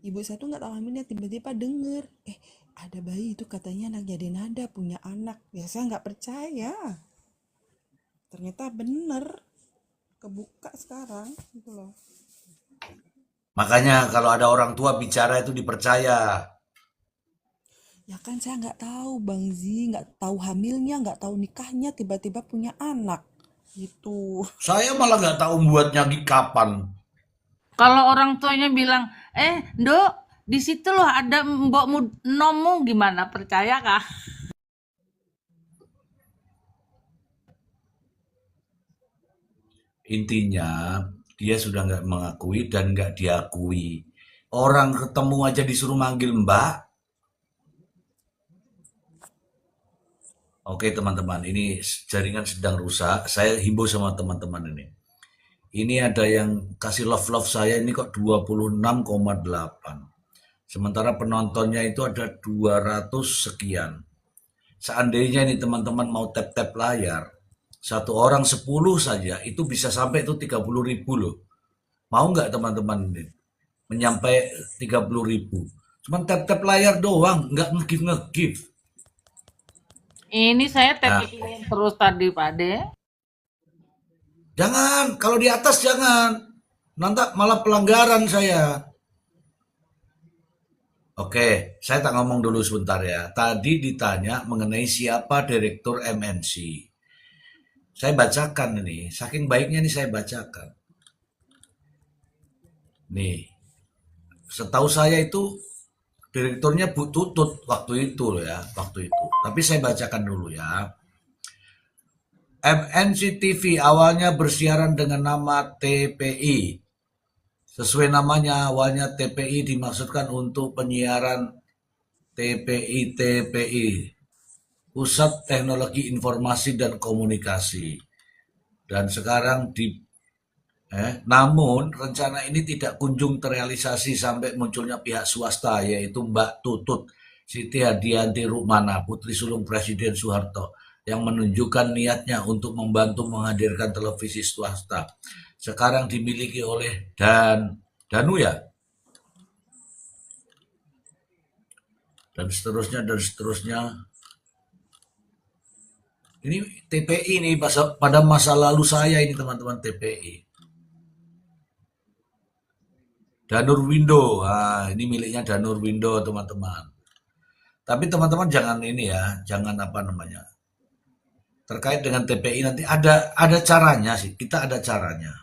Ibu saya tuh nggak tahu hamilnya, tiba-tiba denger, ada bayi itu katanya anaknya Denada punya anak. Ya saya nggak percaya. Ternyata bener, kebuka sekarang gitu loh. Makanya kalau ada orang tua bicara itu dipercaya. Ya kan saya nggak tahu Bang Zi, nggak tahu hamilnya, nggak tahu nikahnya, tiba-tiba punya anak gitu. Saya malah nggak tahu buatnya kapan. Kalau orang tuanya bilang, Dok, di situ loh ada mbokmu nomu, gimana, percaya kah? Intinya dia sudah nggak mengakui dan nggak diakui. Orang ketemu aja disuruh manggil Mbak. Oke teman-teman, ini jaringan sedang rusak. Saya himbau sama teman-teman ini. Ini ada yang kasih love-love saya ini kok 26,8. Sementara penontonnya itu ada 200 sekian. Seandainya ini teman-teman mau tap-tap layar, satu orang 10 saja, itu bisa sampai itu 30.000 loh. Mau nggak teman-teman ini? Menyampai 30.000. Cuman tap-tap layar doang, nggak nge-give. Ini saya Nah, tapping terus tadi, Pak De. jangan, kalau di atas jangan. Nanti malah pelanggaran saya. Oke, saya tak ngomong dulu sebentar ya. Tadi ditanya mengenai siapa direktur MNC. Saya bacakan ini, saking baiknya nih saya bacakan. Nih, setahu saya itu direkturnya Bu Tutut waktu itu loh ya, waktu itu. Tapi saya bacakan dulu ya. MNC TV awalnya bersiaran dengan nama TPI, Sesuai namanya, awalnya TPI dimaksudkan untuk penyiaran TPI, Pusat Teknologi Informasi dan Komunikasi. Dan sekarang namun rencana ini tidak kunjung terrealisasi sampai munculnya pihak swasta, yaitu Mbak Tutut Siti Hadianti Rukmana, putri sulung Presiden Soeharto, yang menunjukkan niatnya untuk membantu menghadirkan televisi swasta. Sekarang dimiliki oleh Danu ya, dan seterusnya dan seterusnya. Ini TPI ini pada masa lalu saya ini teman-teman TPI. Danur Window, ini miliknya Danur Window teman-teman. Tapi teman-teman jangan ini ya, jangan apa namanya. Terkait dengan TPI nanti ada caranya sih, kita ada caranya.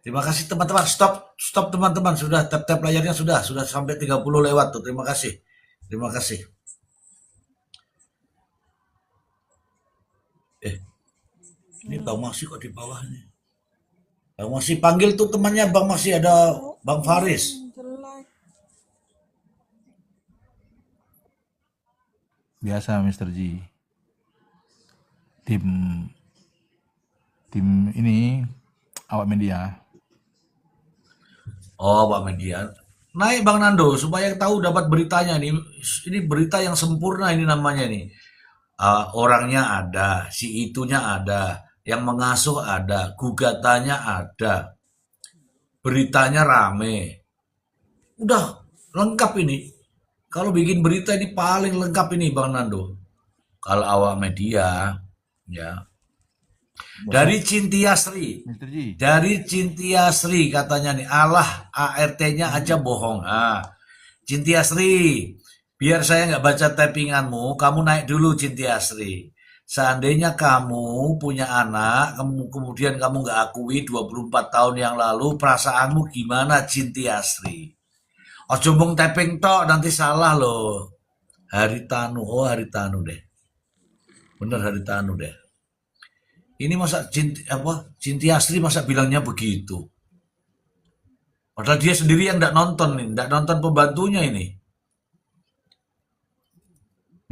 Terima kasih teman-teman. Stop teman-teman, sudah tap layarnya sudah sampai 30 lewat tuh. Terima kasih. Terima kasih. Ini Bang Maksi kok di bawah nih. Bang Maksi panggil tuh temannya Bang Maksi, ada Bang Faris. Jelek. Biasa Mr. G. Tim ini awak media. Oh, Pak Median. Naik Bang Nando supaya tahu dapat beritanya nih. Ini berita yang sempurna ini namanya nih. Orangnya ada, si itunya ada, yang mengasuh ada, gugatannya ada, beritanya rame. Udah lengkap ini. Kalau bikin berita ini paling lengkap ini Bang Nando. Kalau awak media, ya. Dari Cintia Sri. Mr. G. Dari Cintia Sri katanya nih, Allah ART-nya aja bohong. Cintia Sri, biar saya nggak baca typinganmu, kamu naik dulu Cintia Sri. Seandainya kamu punya anak, kemudian kamu nggak akui 24 tahun yang lalu, perasaanmu gimana Cintia Sri? Ojo mung typing tok, nanti salah loh. Haritanu, Haritanu deh. Bener Haritanu deh. Ini masa Cintia Sri masa bilangnya begitu? Padahal dia sendiri yang nggak nonton nih, nggak nonton pembantunya ini.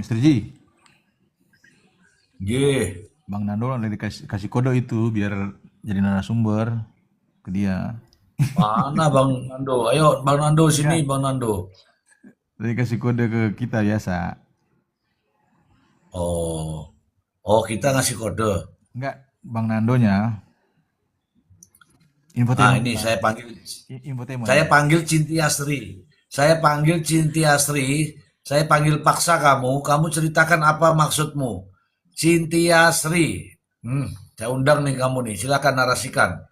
Mr. G. Ye, Bang Nando udah dikasih kode itu biar jadi narasumber ke dia. mana Bang Nando? Ayo Bang Nando sini, Bang Nando. Udah dikasih kode ke kita biasa. Oh, kita ngasih kode. Enggak, Bang Nandonya Nah, infotainment. ini saya panggil Infotainment. Cintia Sri. Saya panggil Cintia Sri. Saya panggil paksa kamu. Kamu ceritakan apa maksudmu? Cintia Sri. Saya undang nih kamu nih. Silakan narasikan.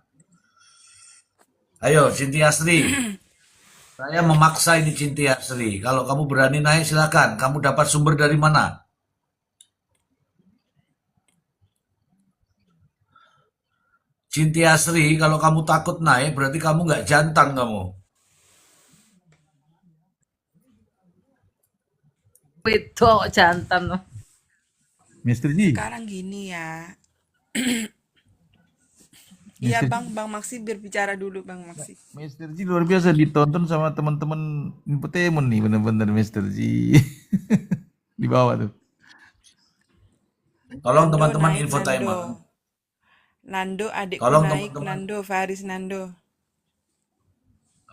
Ayo, Cintia Sri. Saya memaksa ini Cintia Sri. Kalau kamu berani naik, silakan. Kamu dapat sumber dari mana? Cintia Sri, kalau kamu takut naik, berarti kamu nggak jantan kamu. Itu jantan. Mr. G. Sekarang gini ya. Iya Bang Maksi berbicara dulu Bang Maksi. Mr. G luar biasa ditonton sama teman-teman infotainment nih bener-bener Mr. G. Di bawah tuh. Tolong Nando teman-teman naik infotainment. Nando adikku Tolong naik teman-teman. Nando Faris Nando.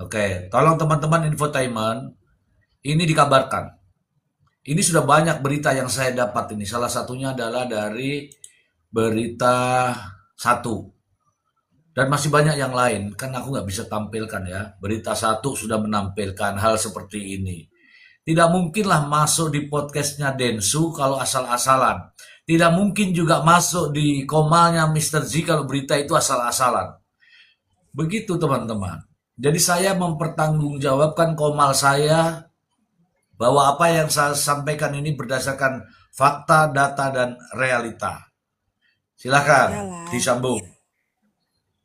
Oke, tolong teman-teman infotainment. Ini dikabarkan. Ini sudah banyak berita yang saya dapat ini. Salah satunya adalah dari berita 1. Dan masih banyak yang lain. Kan aku nggak bisa tampilkan ya. Berita 1 sudah menampilkan hal seperti ini. Tidak mungkinlah masuk di podcastnya Densu kalau asal-asalan. Tidak mungkin juga masuk di komanya Mr. Z kalau berita itu asal-asalan. Begitu teman-teman. Jadi saya mempertanggungjawabkan komal saya bahwa apa yang saya sampaikan ini berdasarkan fakta, data, dan realita. Silakan Iyalah. disambung.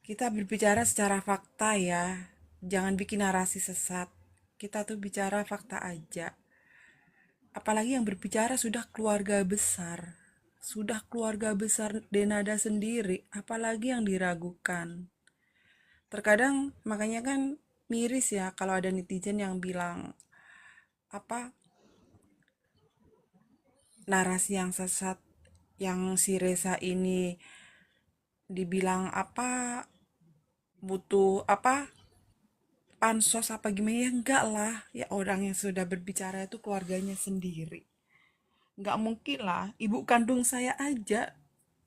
Kita berbicara secara fakta ya. Jangan bikin narasi sesat. Kita tuh bicara fakta aja. Apalagi yang berbicara sudah keluarga besar. Sudah keluarga besar Denada sendiri. Apalagi yang diragukan. Terkadang makanya kan miris ya kalau ada netizen yang bilang apa narasi yang sesat, yang si Reza ini dibilang apa butuh apa pansos apa gimana, ya enggak lah, ya orang yang sudah berbicara itu keluarganya sendiri. Enggak mungkin lah, ibu kandung saya aja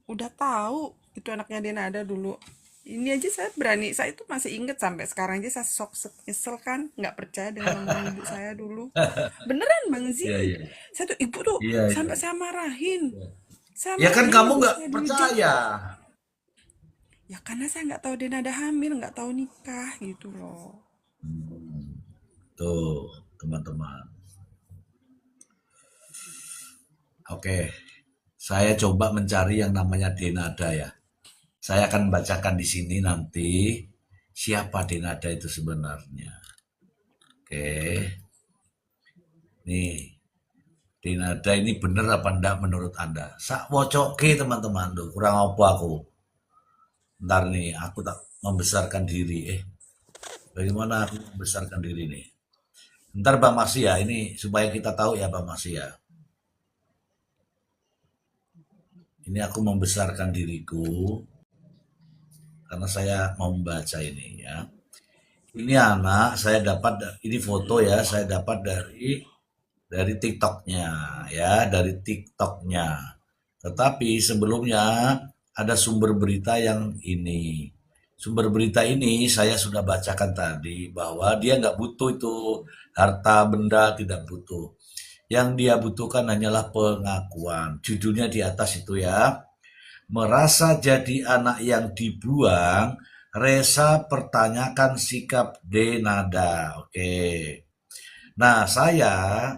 udah tahu itu anaknya Denada dulu. Ini aja saya berani, saya itu masih inget sampai sekarang aja, saya sok nyesel kan nggak percaya dengan omongan ibu saya dulu. Beneran Bang Iya, Zi, iya. saya tuh ibu tuh Iya, iya. sampai saya marahin, saya Ya kan marahin kamu ibu nggak saya dulu Ji. percaya. Ya karena saya nggak tahu Denada hamil, nggak tahu nikah gitu loh. Tuh, teman-teman. Oke, saya coba mencari yang namanya Denada ya. Saya akan bacakan di sini nanti siapa Denada itu sebenarnya. Oke, nih Denada ini bener apa enggak menurut Anda? Sak wocoke teman-teman tuh, kurang apa aku. Ntar nih, aku tak membesarkan diri. Bagaimana aku membesarkan diri nih? Ntar Bang Masih ya, ini supaya kita tahu ya Bang Masih ya. Ini aku membesarkan diriku karena saya mau membaca ini ya. Ini anak saya dapat, ini foto ya, saya dapat dari TikToknya ya, dari TikToknya. Tetapi sebelumnya ada sumber berita yang ini. Sumber berita ini saya sudah bacakan tadi bahwa dia nggak butuh itu harta benda, tidak butuh. Yang dia butuhkan hanyalah pengakuan. Judulnya di atas itu ya. Merasa jadi anak yang dibuang, Reza pertanyakan sikap Denada. Oke. Nah, saya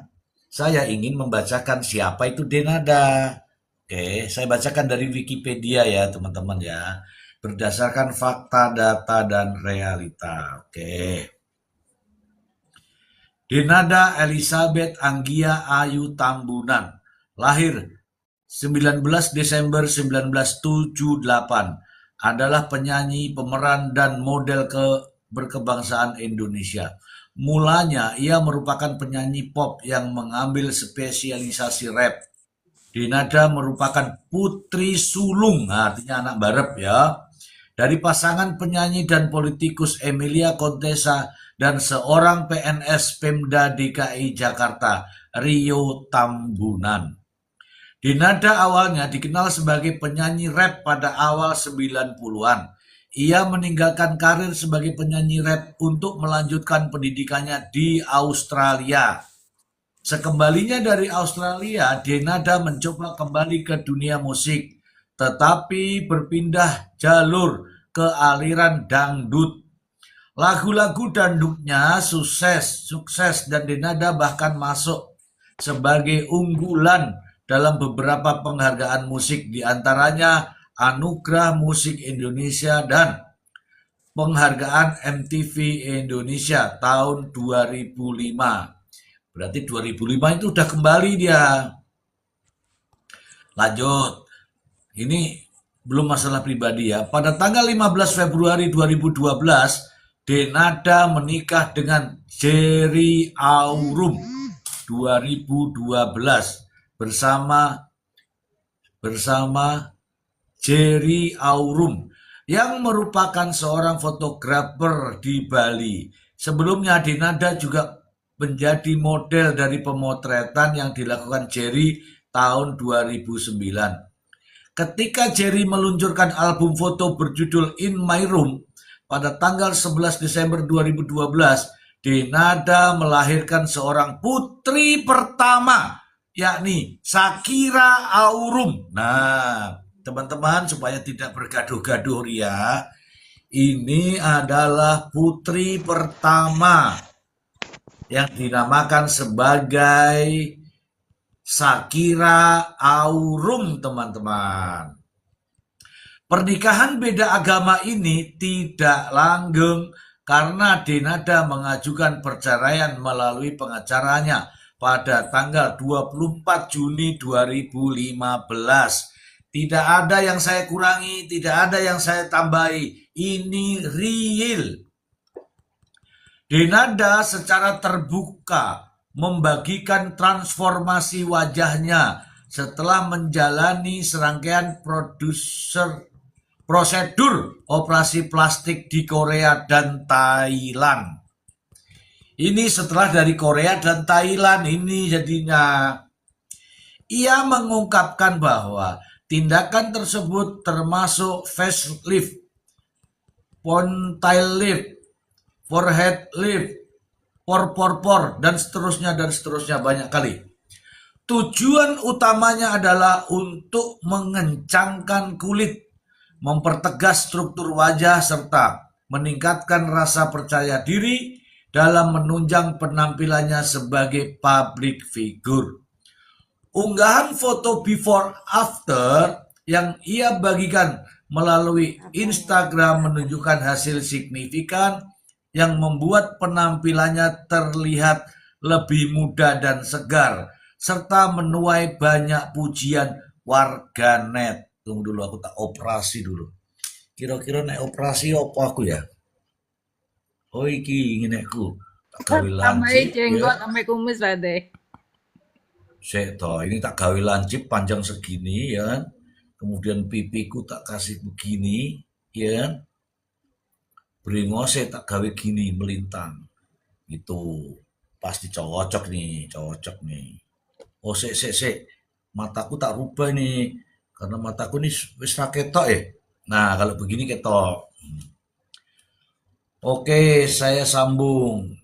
ingin membacakan siapa itu Denada. Oke, saya bacakan dari Wikipedia ya, teman-teman ya. Berdasarkan fakta, data, dan realita. Oke. Denada Elizabeth Anggia Ayu Tambunan, lahir 19 Desember 1978, adalah penyanyi, pemeran, dan model berkebangsaan Indonesia. Mulanya ia merupakan penyanyi pop yang mengambil spesialisasi rap. Denada merupakan putri sulung, artinya anak barep ya, dari pasangan penyanyi dan politikus Emilia Contessa dan seorang PNS Pemda DKI Jakarta, Rio Tambunan. Denada awalnya dikenal sebagai penyanyi rap pada awal 90-an. Ia meninggalkan karir sebagai penyanyi rap untuk melanjutkan pendidikannya di Australia. Sekembalinya dari Australia, Denada mencoba kembali ke dunia musik, tetapi berpindah jalur ke aliran dangdut. Lagu-lagu dangdutnya sukses dan Denada bahkan masuk sebagai unggulan dalam beberapa penghargaan musik, diantaranya Anugerah Musik Indonesia dan penghargaan MTV Indonesia tahun 2005. Berarti 2005 itu udah kembali dia. Lanjut. Ini belum masalah pribadi ya. Pada tanggal 15 Februari 2012, Denada menikah dengan Jerry Aurum 2012 bersama Jerry Aurum yang merupakan seorang fotografer di Bali. Sebelumnya Denada juga menjadi model dari pemotretan yang dilakukan Jerry tahun 2009. Ketika Jerry meluncurkan album foto berjudul In My Room pada tanggal 11 Desember 2012, Denada melahirkan seorang putri pertama, yakni Shakira Aurum. Nah, teman-teman, supaya tidak bergaduh-gaduh ya, ini adalah putri pertama yang dinamakan sebagai Shakira Aurum, teman-teman. Pernikahan beda agama ini tidak langgeng karena Denada mengajukan perceraian melalui pengacaranya pada tanggal 24 Juni 2015. Tidak ada yang saya kurangi, tidak ada yang saya tambahi. Ini real. Denada secara terbuka membagikan transformasi wajahnya setelah menjalani serangkaian prosedur operasi plastik di Korea dan Thailand. Ini setelah dari Korea dan Thailand ini jadinya. Ia mengungkapkan bahwa tindakan tersebut termasuk facelift, ponytail lift, forehead lift, por, dan seterusnya banyak kali. Tujuan utamanya adalah untuk mengencangkan kulit, mempertegas struktur wajah, serta meningkatkan rasa percaya diri dalam menunjang penampilannya sebagai public figure. Unggahan foto before after yang ia bagikan melalui Instagram menunjukkan hasil signifikan yang membuat penampilannya terlihat lebih muda dan segar, serta menuai banyak pujian warganet. Tunggu dulu, aku tak operasi dulu. Kira-kira naik operasi apa aku ya? Oh iki ingin aku tak gawe Tambahin lancip jenggot ya. sampai kumis lah deh. Ini tak gawe lancip panjang segini ya kan. Kemudian pipiku tak kasih begini ya kan. Brengose tak gawe gini melintang. Itu pasti cocok nih. Oh sik. Mataku tak rubah nih. Karena mataku nih wis ra ketok ya. Nah, kalau begini ketok. Oke, saya sambung.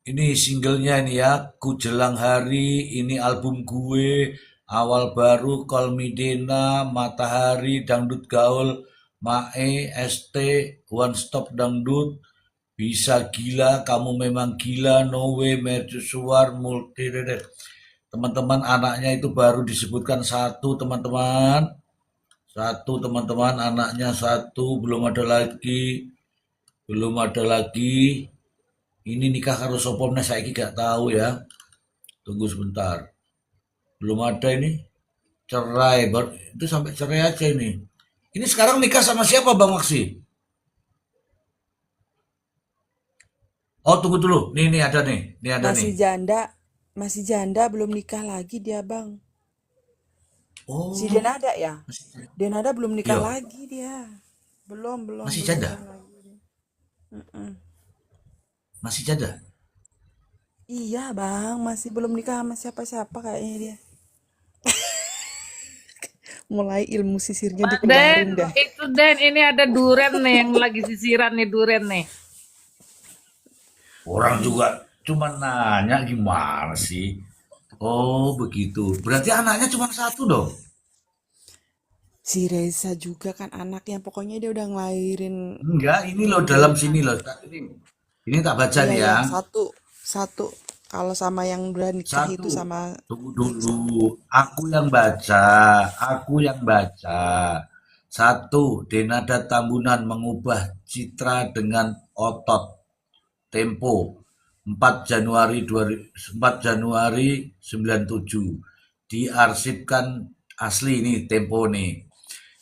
Ini singlenya ini ya, Ku Jelang Hari, ini album gue, Awal Baru, Call Me Dena, Matahari, Dangdut Gaul, Mae, ST, One Stop Dangdut, Bisa Gila, Kamu Memang Gila, No Way, Mercusuar, Multi. Teman-teman anaknya itu baru disebutkan satu teman-teman. Satu teman-teman anaknya satu, belum ada lagi. Ini nikah karo sapa meneh saiki gak tahu ya. Tunggu sebentar. Belum ada ini. Cerai, itu sampai cerai aja ini. Ini sekarang nikah sama siapa Bang Maksi? Oh, tunggu dulu. Nih ada nih. Nih ada Masih nih. janda, masih janda, belum nikah lagi dia, Bang. Si Oh, Denada ya? masih Denada belum nikah iya, lagi dia. Belum masih nikah janda. lagi. Mm-mm. Masih janda. Iya, Bang, masih belum nikah sama siapa-siapa kayaknya dia. Mulai ilmu sisirnya Den, dikeluarin dah. itu Den, ini ada duren nih yang lagi sisiran nih duren nih. Orang juga cuma nanya gimana sih? Oh, begitu. Berarti anaknya cuma satu dong. Si Reza juga kan anaknya, pokoknya dia udah ngelahirin. Enggak, ini loh dalam sini loh. Ini tak baca Iya, nih iya, ya. satu. Kalau sama yang udah nikah itu Satu. sama Tunggu dulu. Aku yang baca. Satu, Denada Tambunan mengubah citra dengan otot. Tempo. 4 Januari 97. Diarsipkan asli nih Tempo nih.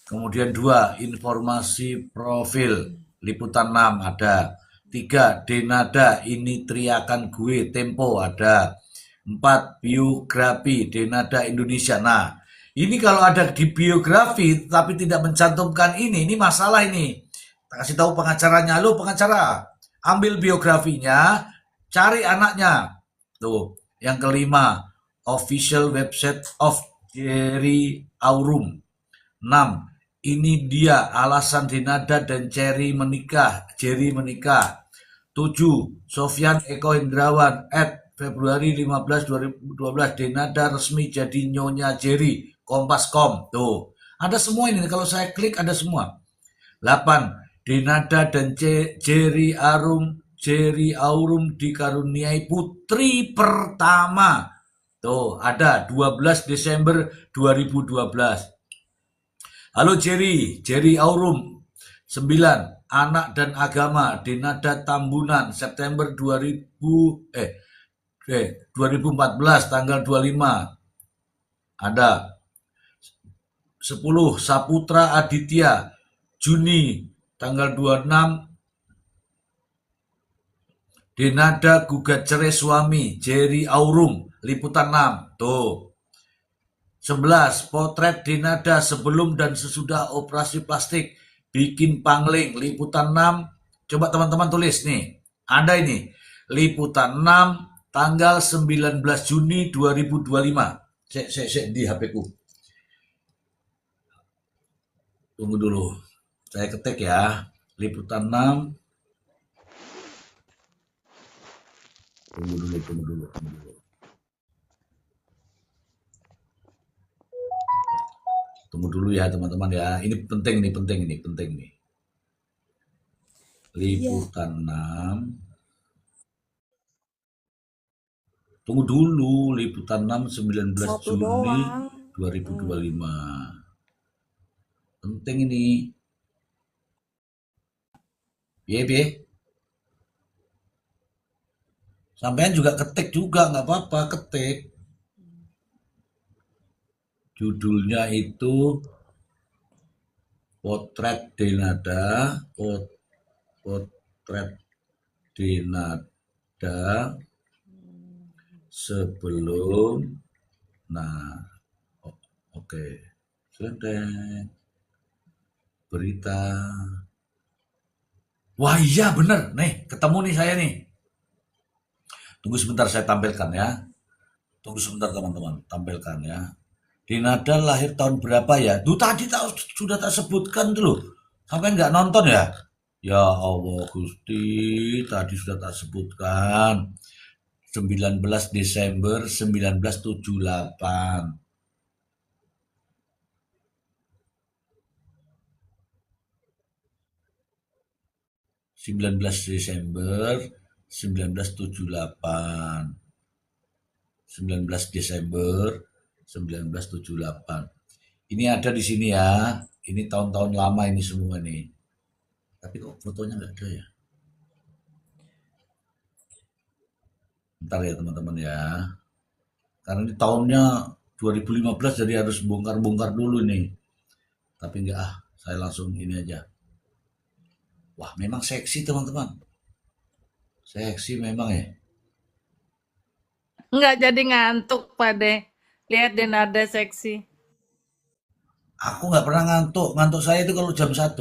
Kemudian 2, informasi profil, liputan 6 ada. 3, Denada, ini teriakan gue, Tempo ada. 4, biografi, Denada Indonesia. Nah, ini kalau ada di biografi tapi tidak mencantumkan ini masalah ini. Tak kasih tahu pengacaranya, lo pengacara, ambil biografinya, cari anaknya. Tuh, yang kelima, official website of Jerry Aurum. 6. Ini dia alasan Denada dan Jerry menikah. 7. Sofyan Eko Hendrawan Februari 15 2012 Denada resmi jadi nyonya Jerry. Kompas.com. Tuh. Ada semua ini kalau saya klik ada semua. 8. Denada dan Jerry Aurum dikaruniai putri pertama. Tuh, ada 12 Desember 2012. Halo Jerry Aurum. 9. Anak dan Agama, Denada Tambunan, September 2014, tanggal 25. Ada. 10 Saputra Aditya, Juni tanggal 26 Denada gugat cerai suami, Jerry Aurum, Liputan 6. Tuh. 11 Potret Denada sebelum dan sesudah operasi plastik, bikin pangling, Liputan 6. Coba teman-teman tulis nih. Ada ini. Liputan 6 tanggal 19 Juni 2025. Sek di HP-ku. Tunggu dulu. Saya ketik ya. Liputan 6. Tunggu dulu. Tunggu dulu ya teman-teman ya. Ini penting nih. Liputan 6. Tunggu dulu, Liputan 6 19 Satu Juni doang. 2025. Penting ini. Biye. Sampean juga ketik juga, nggak apa-apa, ketik. Judulnya itu Potret Denada, Potret Denada sebelum, nah, oke, selesai. Berita. Wah iya bener, nih ketemu nih saya nih. Tunggu sebentar saya tampilkan ya. Tunggu sebentar teman-teman, tampilkan ya. Denada lahir tahun berapa ya? Tuh tadi sudah tak sebutkan tuh loh. Sampai nggak nonton ya? Ya Allah Gusti, tadi sudah tak sebutkan. 19 Desember 1978. 19 Desember 1978. 19 Desember 1978. Ini ada di sini ya. Ini tahun-tahun lama ini semua nih. Tapi kok fotonya nggak ada ya? Bentar ya teman-teman ya. Karena ini tahunnya 2015 jadi harus bongkar-bongkar dulu nih. Tapi enggak saya langsung ini aja. Wah, memang seksi teman-teman. Seksi memang ya. Nggak jadi ngantuk, Pak De. Lihat Denada seksi. Aku nggak pernah ngantuk. Ngantuk saya itu kalau jam 1.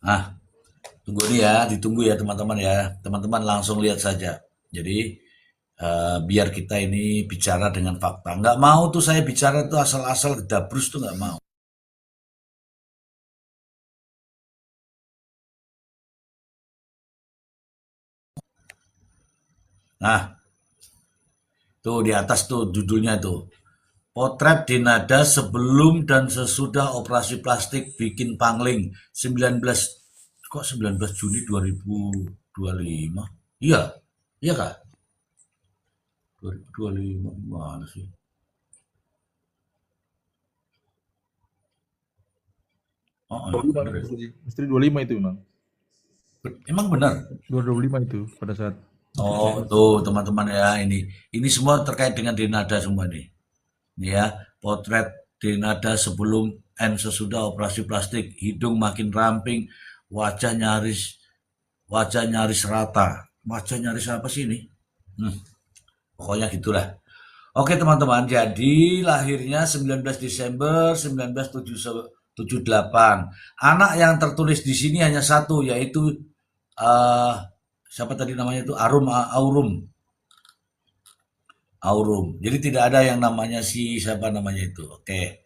Nah, tunggu nih ya, ditunggu ya teman-teman ya. Teman-teman langsung lihat saja. Jadi, biar kita ini bicara dengan fakta. Nggak mau tuh saya bicara tuh asal-asal gedabrus tuh nggak mau. Nah, tuh di atas tuh judulnya tuh. Potret Denada sebelum dan sesudah operasi plastik bikin pangling 19 kok 19 Juni 2025? Iya, iya kak? 2025 gimana sih? Oh, iya, 25 bener ya? mesti 25 itu memang. Emang benar? 225 itu pada saat Oh, tuh teman-teman ya ini semua terkait dengan Denada semua nih. Ini ya, potret Denada sebelum and sesudah operasi plastik, hidung makin ramping, wajah nyaris wajah nyaris rata. Wajah nyaris apa sih ini? Pokoknya gitulah. Oke teman-teman, jadi lahirnya 19 Desember 1978. Anak yang tertulis di sini hanya satu, yaitu eh siapa tadi namanya itu Aurum. Aurum. Jadi tidak ada yang namanya si siapa namanya itu. Oke.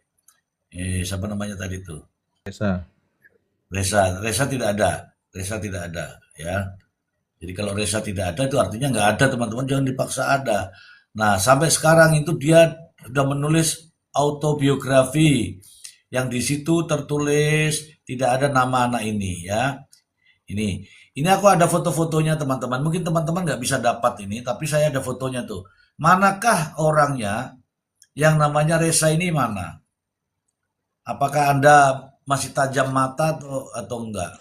Siapa namanya tadi itu? Desa. Resa tidak ada. Resa tidak ada ya. Jadi kalau Resa tidak ada itu artinya nggak ada teman-teman, jangan dipaksa ada. Nah sampai sekarang itu dia sudah menulis autobiografi yang di situ tertulis tidak ada nama anak ini ya. Ini aku ada foto-fotonya teman-teman. Mungkin teman-teman nggak bisa dapat ini, tapi saya ada fotonya tuh. Manakah orangnya yang namanya Resa ini mana? Apakah Anda masih tajam mata atau enggak?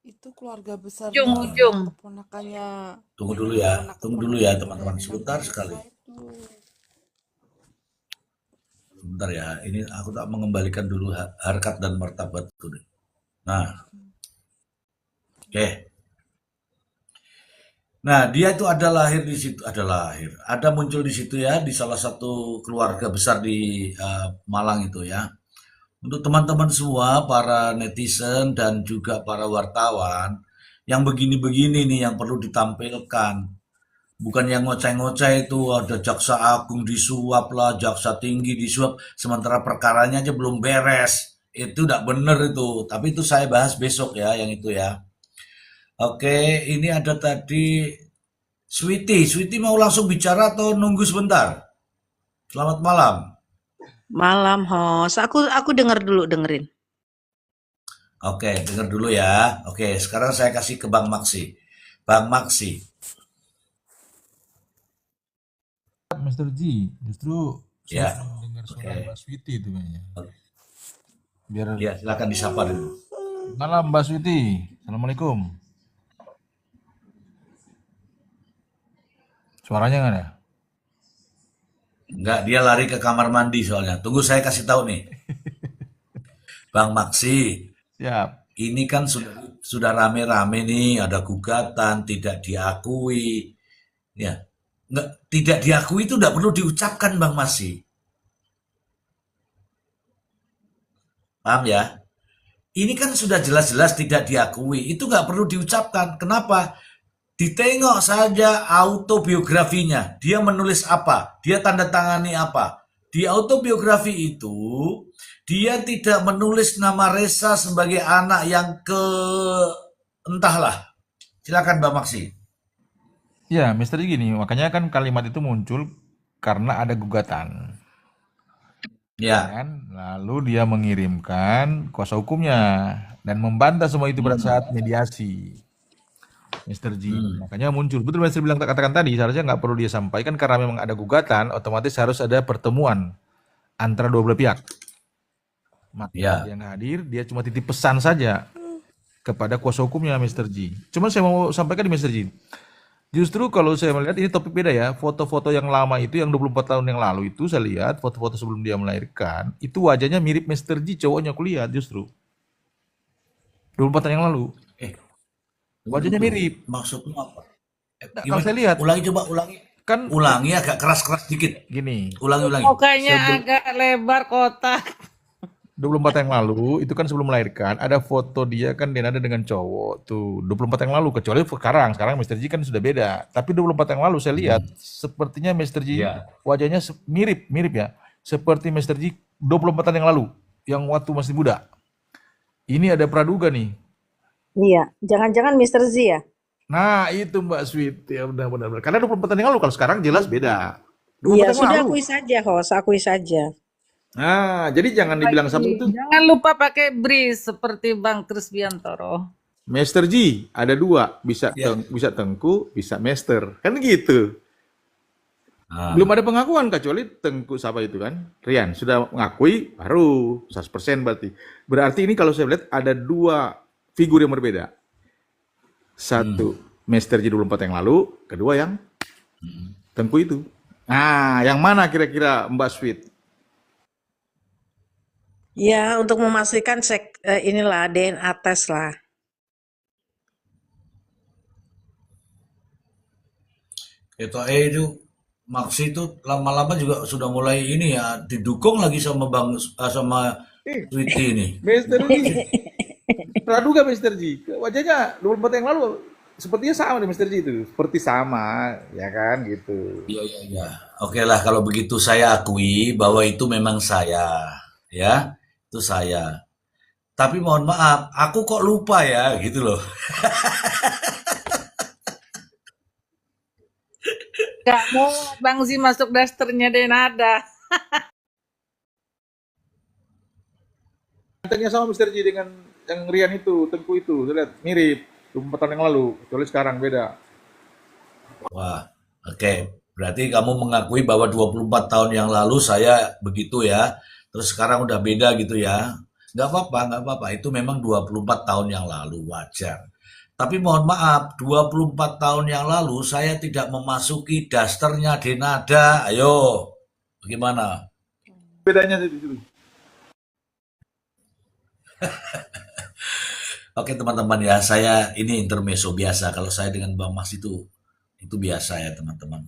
Itu keluarga besarnya Ujung-ujung. keponakannya Tunggu dulu ya, tunggu dulu ya keponakan-keponakan teman-teman, Bang sebentar sekali. Joshua itu. Sebentar ya, ini aku tak mengembalikan dulu harkat dan martabat dulu. Nah, oke. Nah, dia itu ada lahir di situ, ada muncul di situ ya, di salah satu keluarga besar di Malang itu ya. Untuk teman-teman semua, para netizen dan juga para wartawan, yang begini-begini nih yang perlu ditampilkan. Bukan yang ngoceh-ngoceh itu, ada jaksa agung disuap lah, jaksa tinggi disuap, sementara perkaranya aja belum beres. Itu tidak benar itu, tapi itu saya bahas besok ya, yang itu ya. Oke, ini ada tadi Sweety. Sweety mau langsung bicara atau nunggu sebentar? Selamat malam. Malam, host. Aku dengar dulu, dengerin. Oke, dengar dulu ya. Oke, sekarang saya kasih ke Bang Maksi. Bang Maksi. Mr. G, justru saya Ya, sudah mendengar suara oke. Mbak Switi itu kayaknya. Biar Ya, silakan disapa dulu. malam Mbak Switi. Assalamualaikum. Suaranya nggak ada? Enggak, dia lari ke kamar mandi soalnya. Tunggu saya kasih tahu nih. Bang Maksi, Siap. ini kan sudah rame-rame nih, ada gugatan tidak diakui. Ya, nggak, tidak diakui itu tidak perlu diucapkan Bang Maksi. Paham ya? Ini kan sudah jelas-jelas tidak diakui. Itu nggak perlu diucapkan. Kenapa? Ditengok saja autobiografinya. Dia menulis apa? Dia tanda tangani apa? Di autobiografi itu, dia tidak menulis nama Reza sebagai anak yang entahlah. Silakan Mbak Maksi. Ya, Mr. G gini, makanya kan kalimat itu muncul karena ada gugatan. Ya, Kan? Lalu dia mengirimkan kuasa hukumnya dan membantah semua itu pada saat mediasi. Mr. G. Makanya muncul. Betul Mr. bilang katakan tadi, seharusnya nggak perlu dia sampaikan karena memang ada gugatan, otomatis harus ada pertemuan antara dua belah pihak. Maka ya, dia nggak hadir, dia cuma titip pesan saja kepada kuasa hukumnya Mr. G. Cuma saya mau sampaikan di Mr. G. Justru kalau saya melihat ini topik beda ya. Foto-foto yang lama itu yang 24 tahun yang lalu itu saya lihat foto-foto sebelum dia melahirkan, itu wajahnya mirip Mr. G cowoknya aku lihat justru. 24 tahun yang lalu. eh, Wajahnya mirip. maksudmu apa? Nah, kalau saya lihat Ulangi coba, ulangi. kan Ulangi agak keras-keras dikit. gini, Ulangi. Mukanya agak lebar kotak. 24 yang lalu itu kan sebelum melahirkan ada foto dia kan dia ada dengan cowok tuh 24 yang lalu kecuali sekarang Mr. G kan sudah beda tapi 24 yang lalu saya lihat sepertinya Mr. G Ya. wajahnya mirip ya seperti Mr. G 24 tahun yang lalu yang waktu masih muda. Ini ada praduga nih. Iya, jangan-jangan Mr. Z ya? Nah itu Mbak Sweet ya benar-benar karena 24 tahun yang lalu kalau sekarang jelas beda. 24 Iya, yang sudah lalu. akui saja, host. Akui saja. Nah jadi jangan dibilang sama itu. Jangan lupa pakai bris seperti Bang Krisbiantoro. Master G ada dua, bisa Ya. bisa Tengku, bisa Master, kan gitu. Ah, Belum ada pengakuan kecuali Tengku siapa itu kan, Rian sudah mengakui baru 100% berarti. Berarti ini kalau saya lihat ada dua figur yang berbeda. Satu Master G 24 yang lalu, kedua yang Tengku itu. Nah, yang mana kira-kira Mbak Sweet? Ya, untuk memastikan inilah DNA tes lah. itu itu Maksi itu lama-lama juga sudah mulai ini ya didukung lagi sama sama Sweety ini. Master G. Praduga Master G. Wajahnya 24 yang lalu sepertinya sama dengan Master G itu. Seperti sama, ya kan gitu. Iya. Oke lah kalau begitu saya akui bahwa itu memang saya, ya itu saya. Tapi mohon maaf, aku kok lupa ya gitu loh. Gak mau Bang Z masuk dasternya Denada. Gantengnya sama Mr. G dengan yang Rian itu, Tengku itu. Saya lihat mirip 24 tahun yang lalu, kecuali sekarang beda. Wah, oke. Berarti kamu mengakui bahwa 24 tahun yang lalu saya begitu ya. Terus sekarang udah beda gitu ya. nggak apa-apa. Itu memang 24 tahun yang lalu, wajar. Tapi mohon maaf, 24 tahun yang lalu saya tidak memasuki dasternya Denada. Ayo, bagaimana? Bedanya di situ. Oke teman-teman ya, saya ini intermezzo biasa. Kalau saya dengan Bang Mas itu biasa ya teman-teman.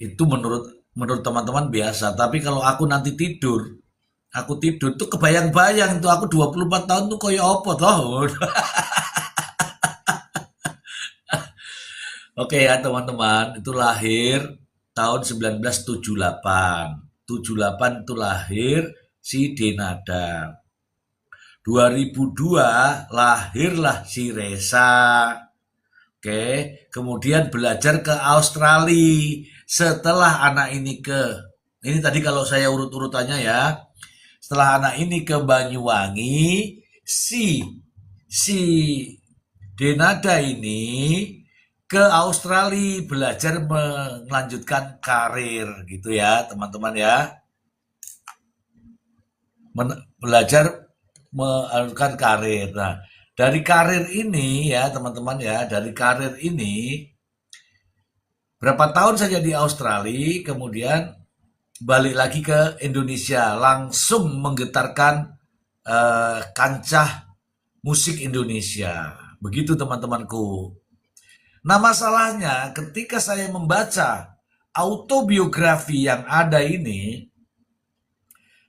Itu menurut teman-teman biasa. Tapi kalau aku tidur tuh kebayang-bayang tuh aku 24 tahun tuh koyo apa toh. Oke ya teman-teman, itu lahir tahun 1978. 78 itu lahir si Denada. 2002 lahirlah si Reza. Oke, kemudian belajar ke Australia. Setelah anak ini tadi kalau saya urut-urutannya ya. Setelah anak ini ke Banyuwangi, si Denada ini ke Australia belajar melanjutkan karir gitu ya teman-teman ya. Belajar melanjutkan karir. Nah, dari karir ini ya teman-teman ya, dari karir ini berapa tahun saja di Australia, kemudian balik lagi ke Indonesia, langsung menggetarkan kancah musik Indonesia. Begitu teman-temanku. Nah masalahnya ketika saya membaca autobiografi yang ada ini,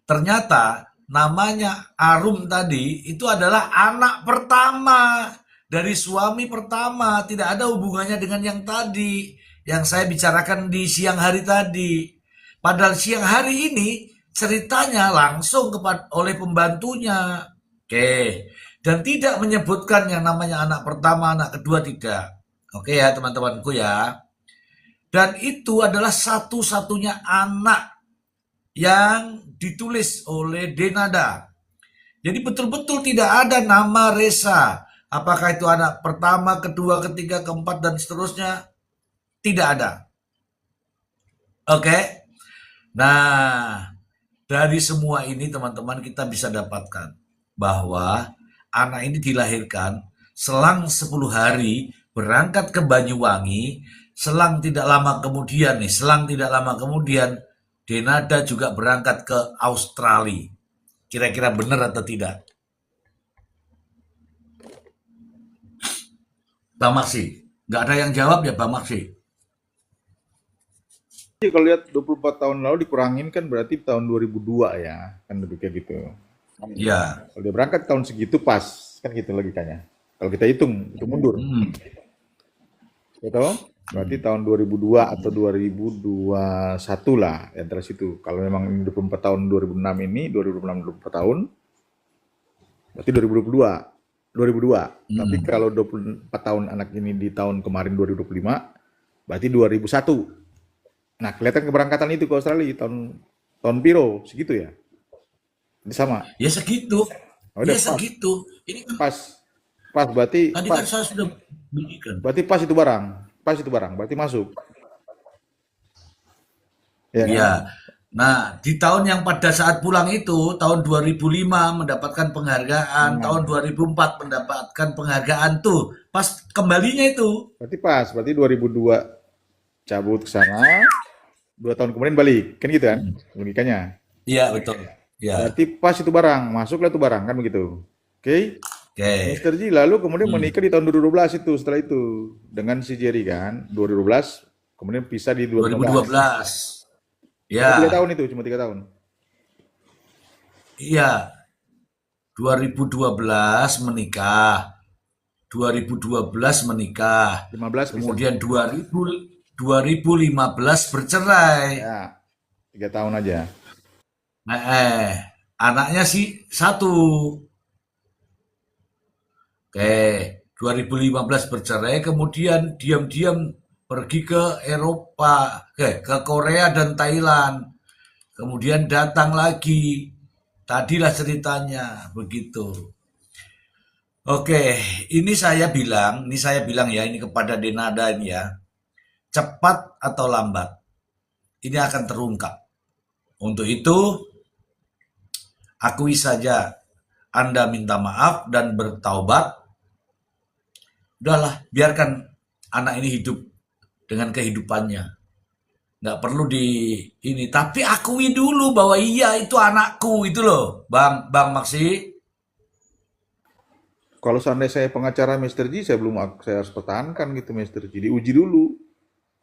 ternyata namanya Arum tadi itu adalah anak pertama dari suami pertama, tidak ada hubungannya dengan yang tadi yang saya bicarakan di siang hari tadi. Padahal siang hari ini ceritanya langsung oleh pembantunya. Oke. Dan tidak menyebutkan yang namanya anak pertama, anak kedua, tidak. Oke ya teman-temanku ya. Dan itu adalah satu-satunya anak yang ditulis oleh Denada. Jadi betul-betul tidak ada nama Reza. Apakah itu anak pertama, kedua, ketiga, keempat, dan seterusnya? Tidak ada. Oke. Nah, dari semua ini teman-teman kita bisa dapatkan bahwa anak ini dilahirkan selang 10 hari berangkat ke Banyuwangi, selang tidak lama kemudian Denada juga berangkat ke Australia. Kira-kira benar atau tidak? Bang Maksi, nggak ada yang jawab ya Bang Maksi? Jadi kalau lihat 24 tahun lalu dikurangin kan berarti tahun 2002 ya, kan lebih kayak gitu. Ya. Kalau dia berangkat tahun segitu pas, kan gitu logikanya. Kalau kita hitung mundur. Gitu? Berarti tahun 2002 atau 2021 lah, antara situ. Kalau memang 24 tahun 2006 ini, 2006 24 tahun, berarti 2002. Tapi kalau 24 tahun anak ini di tahun kemarin 2025, berarti 2001. Nah, kelihatan keberangkatan itu ke Australia tahun piro segitu ya. Ini sama. Ya segitu. Oh, udah Ya pas. segitu. Ini kan Pas berarti tadi pas. kan saya sudah bunyikan. Berarti pas itu barang. Berarti masuk. Ya kan? Iya. Nah, di tahun yang pada saat pulang itu, tahun 2005 mendapatkan penghargaan, tahun 2004 mendapatkan penghargaan tuh. Pas kembalinya itu. Berarti pas. Berarti 2002 cabut ke sana, 2 tahun kemudian balik. Kan gitu kan logikanya. Iya, betul. Ya. Berarti pas itu barang, masuklah itu barang kan begitu. Oke. Oke. Mr. G lalu kemudian menikah di tahun 2012 itu, setelah itu dengan si Jerry kan 2012, kemudian pisah di 2015. 2012. Ya. 3 tahun itu, cuma 3 tahun. Iya. 2012 menikah. 2012 menikah. 15 pisah. Kemudian 2015 bercerai. Ya, 3 tahun aja. Anaknya sih 1. Oke, 2015 bercerai, kemudian diam-diam pergi ke Eropa, ke Korea dan Thailand. Kemudian datang lagi. Tadilah ceritanya begitu. Oke, ini saya bilang ya, ini kepada Denada ini ya. Cepat atau lambat, ini akan terungkap. Untuk itu, akui saja Anda minta maaf dan bertaubat, udahlah, biarkan anak ini hidup dengan kehidupannya. Nggak perlu ini, tapi akui dulu bahwa iya itu anakku itu loh, Bang Maksi. Kalau seandainya saya pengacara Mr. G, saya harus pertahankan gitu Mr. G. Diuji dulu.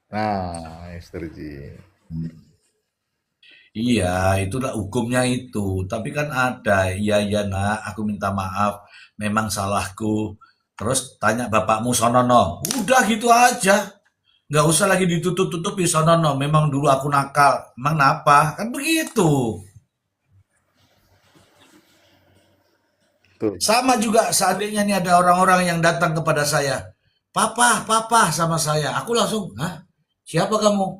Nah, Mr. G. Iya, itulah hukumnya itu. Tapi kan ada, iya ya nak, aku minta maaf, memang salahku. Terus tanya bapakmu sonono, udah gitu aja. Nggak usah lagi ditutup-tutupi sonono. Memang dulu aku nakal, emang kenapa? Kan begitu. Tuh. Sama juga seandainya nih ada orang-orang yang datang kepada saya, papa sama saya. Aku langsung, hah? Siapa kamu?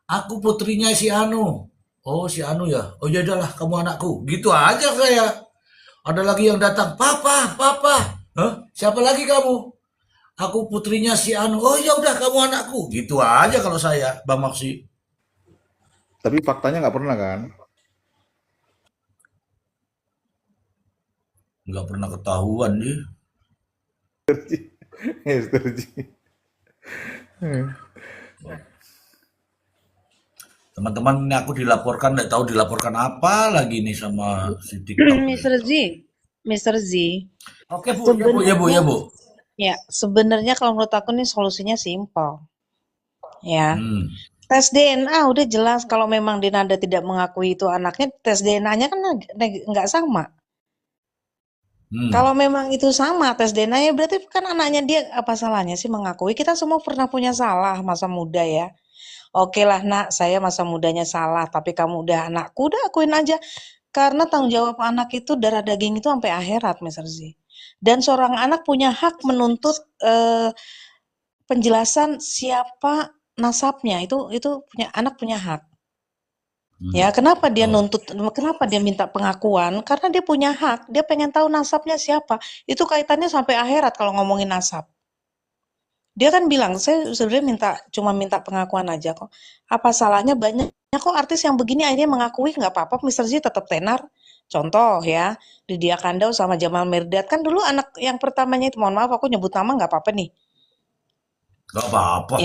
Aku putrinya si Anu. Oh si Anu ya. Oh ya udahlah kamu anakku. Gitu aja saya. Ada lagi yang datang, papa. Hah? Siapa lagi kamu? Aku putrinya si Anu. Oh ya udah kamu anakku. Gitu aja kalau saya, Bang Maksi. Tapi faktanya nggak pernah kan? Nggak pernah ketahuan dia. Mr. G. Teman-teman ini aku dilaporkan, nggak tahu dilaporkan apa lagi nih sama si TikTok nih. Mr. Z, Oke Bu, ya Bu. ya sebenarnya kalau menurut aku nih solusinya simpel, ya. Hmm. Tes DNA udah jelas kalau memang Denada tidak mengakui itu anaknya, tes DNA-nya kan nggak sama. Kalau memang itu sama tes DNA ya berarti kan anaknya dia, apa salahnya sih mengakui? Kita semua pernah punya salah masa muda ya. Oke lah nak, saya masa mudanya salah, tapi kamu udah anakku, udah akuin aja. Karena tanggung jawab anak itu darah daging itu sampai akhirat, Mr. Z. Dan seorang anak punya hak menuntut penjelasan siapa nasabnya. Itu anak punya hak. Ya, kenapa dia nuntut, kenapa dia minta pengakuan? Karena dia punya hak, dia pengen tahu nasabnya siapa. Itu kaitannya sampai akhirat kalau ngomongin nasab. Dia kan bilang, saya sebenarnya cuma minta pengakuan aja kok. Apa salahnya, banyak kok artis yang begini akhirnya mengakui, nggak apa-apa Mr. Z tetap tenar. Contoh ya, Lydia Kandou sama Jamal Mirdad. Kan dulu anak yang pertamanya itu, mohon maaf aku nyebut nama nggak apa-apa nih. Gak apa-apa.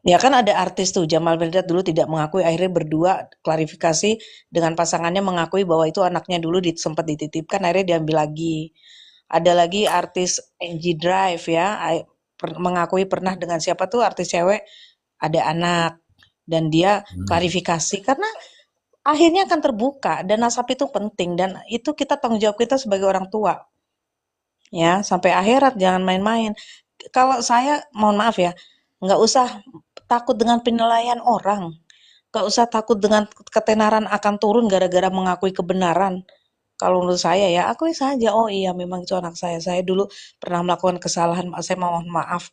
Ya kan ada artis tuh, Jamal Mirdad dulu tidak mengakui, akhirnya berdua klarifikasi dengan pasangannya mengakui bahwa itu anaknya dulu sempat dititipkan, akhirnya diambil lagi. Ada lagi artis Angie Drive ya, mengakui pernah dengan siapa tuh artis cewek ada anak dan dia klarifikasi karena akhirnya akan terbuka dan nasab itu penting dan itu kita tanggung jawab kita sebagai orang tua ya sampai akhirat jangan main-main. Kalau saya mohon maaf ya nggak usah takut dengan penilaian orang, nggak usah takut dengan ketenaran akan turun gara-gara mengakui kebenaran. Kalau menurut saya ya, akui saja, oh iya memang itu anak saya dulu pernah melakukan kesalahan, saya mohon maaf,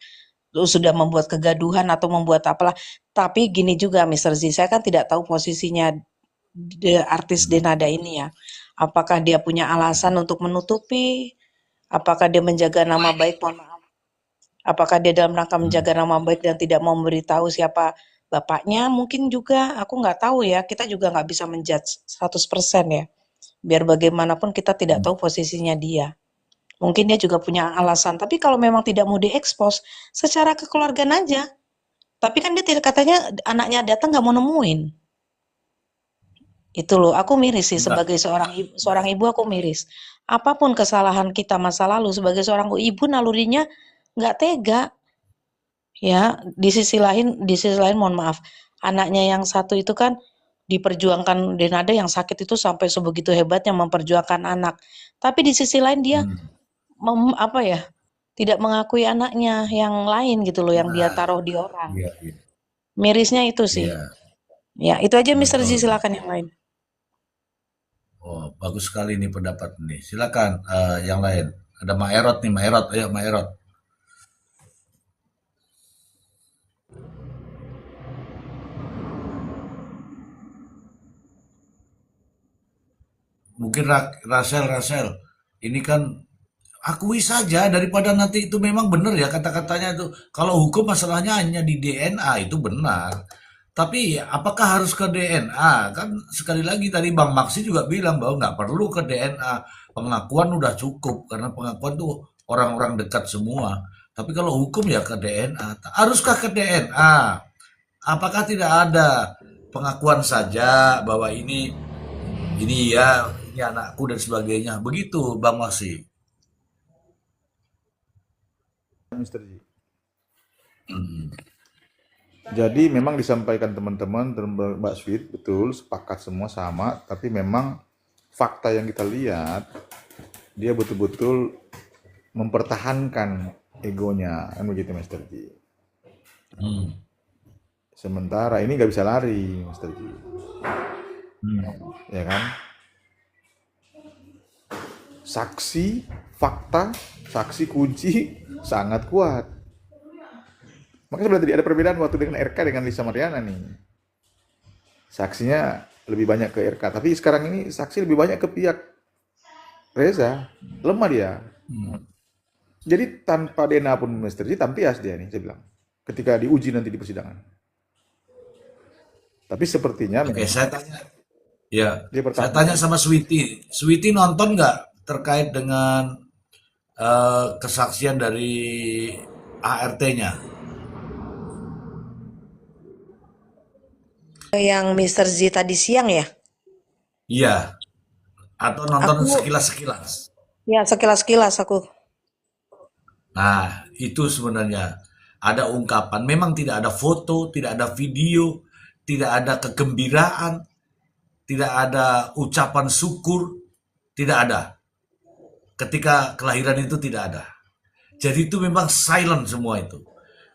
sudah membuat kegaduhan atau membuat apalah. Tapi gini juga Mr. Z, saya kan tidak tahu posisinya artis Denada ini ya. Apakah dia punya alasan untuk menutupi, apakah dia menjaga nama baik, mohon maaf. Apakah dia dalam rangka menjaga nama baik dan tidak mau memberitahu siapa bapaknya, mungkin juga, aku nggak tahu ya, kita juga nggak bisa menjudge 100% ya. Biar bagaimanapun kita tidak tahu posisinya dia. Mungkin dia juga punya alasan. Tapi kalau memang tidak mau diekspos, secara kekeluargaan aja. Tapi kan dia tidak, katanya anaknya datang nggak mau nemuin. Itu loh, aku miris sih sebagai seorang ibu aku miris. Apapun kesalahan kita masa lalu sebagai seorang ibu nalurinya nggak tega. Ya, di sisi lain mohon maaf, anaknya yang satu itu kan diperjuangkan Denada yang sakit itu sampai sebegitu hebatnya memperjuangkan anak. Tapi di sisi lain dia tidak mengakui anaknya yang lain gitu loh, yang dia taruh di orang. Iya. Mirisnya itu sih. Iya. Ya, itu aja Mr. Z, Betul. silakan yang lain. Oh, bagus sekali nih pendapat nih. Silakan yang lain. Ada Mak Erot nih, Mak Erot. Ayo Mak Erot. Mungkin Rasel, ini kan akui saja daripada nanti itu memang benar ya kata-katanya itu. Kalau hukum masalahnya hanya di DNA itu benar. Tapi apakah harus ke DNA? Kan sekali lagi tadi Bang Maksi juga bilang bahwa nggak perlu ke DNA. Pengakuan udah cukup karena pengakuan tuh orang-orang dekat semua. Tapi kalau hukum ya ke DNA. Haruskah ke DNA? Apakah tidak ada pengakuan saja bahwa ini ya ini anakku dan sebagainya. Begitu Bang Maksi. Mr. Ji. Hmm. Jadi memang disampaikan teman-teman dan Mbak Sweet betul sepakat semua sama, tapi memang fakta yang kita lihat dia betul-betul mempertahankan egonya, kan begitu Mr. Ji. Hmm. Sementara ini nggak bisa lari, Mr. Ji, Hmm. ya kan? Saksi, fakta, saksi kunci sangat kuat. Makanya sebenarnya tadi ada perbedaan waktu dengan RK dengan Lisa Mariana nih. Saksinya lebih banyak ke RK, tapi sekarang ini saksi lebih banyak ke pihak Reza. Lemah dia. Hmm. Jadi tanpa DNA pun Mr. Ji tampias dia nih, saya bilang. Ketika diuji nanti di persidangan. Tapi sepertinya Oke, memang saya tanya. Ya, dia saya bertahan. tanya sama Sweety. Sweety nonton nggak terkait dengan kesaksian dari ART-nya? Yang Mr. Z tadi siang ya? Iya, atau nonton Aku sekilas-sekilas. ya sekilas-kilas aku. Nah, itu sebenarnya ada ungkapan. Memang tidak ada foto, tidak ada video, tidak ada kegembiraan, tidak ada ucapan syukur, tidak ada. Ketika kelahiran itu tidak ada. Jadi itu memang silent semua itu.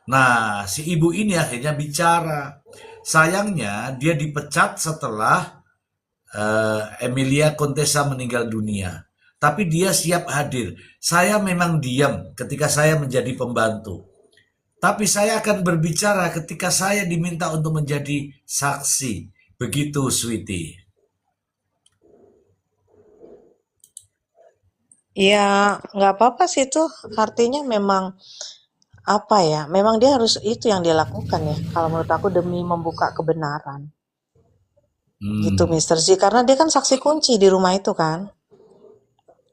Nah, si ibu ini akhirnya bicara. Sayangnya dia dipecat setelah Emilia Contessa meninggal dunia. Tapi dia siap hadir. Saya memang diam ketika saya menjadi pembantu. Tapi saya akan berbicara ketika saya diminta untuk menjadi saksi. Begitu, Sweety. Ya nggak apa-apa sih itu. Artinya memang apa ya? Memang dia harus itu yang dia lakukan ya. Kalau menurut aku demi membuka kebenaran. Gitu Hmm, Mr. Z. Karena dia kan saksi kunci di rumah itu kan.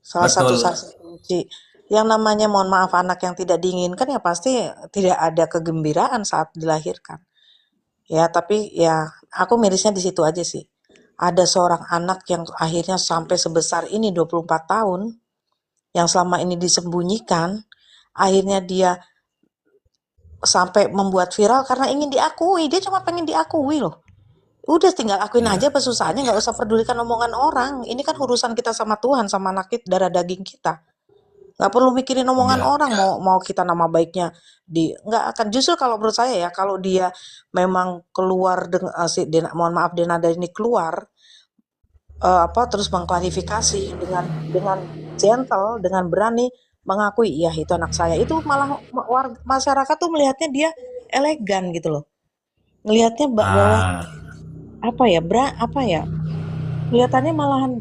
Salah satu betul. saksi kunci. Yang namanya mohon maaf anak yang tidak diinginkan ya pasti tidak ada kegembiraan saat dilahirkan. Ya, tapi ya aku mirisnya di situ aja sih. Ada seorang anak yang akhirnya sampai sebesar ini 24 tahun yang selama ini disembunyikan, akhirnya dia sampai membuat viral karena ingin diakui. Dia cuma pengen diakui loh. Udah tinggal akuin aja Ya, apa susahnya, nggak usah pedulikan omongan orang. Ini kan urusan kita sama Tuhan, sama anak kita, darah daging kita. Nggak perlu mikirin omongan ya, orang, mau mau kita nama baiknya di nggak akan. Justru kalau menurut saya ya, kalau dia memang keluar dengan si mohon maaf Denada ini keluar apa terus mengklarifikasi dengan gentle, dengan berani mengakui ya itu anak saya. Itu malah masyarakat tuh melihatnya dia elegan gitu loh. Ngelihatnya bahwa ah, apa ya, apa ya? Kelihatannya malahan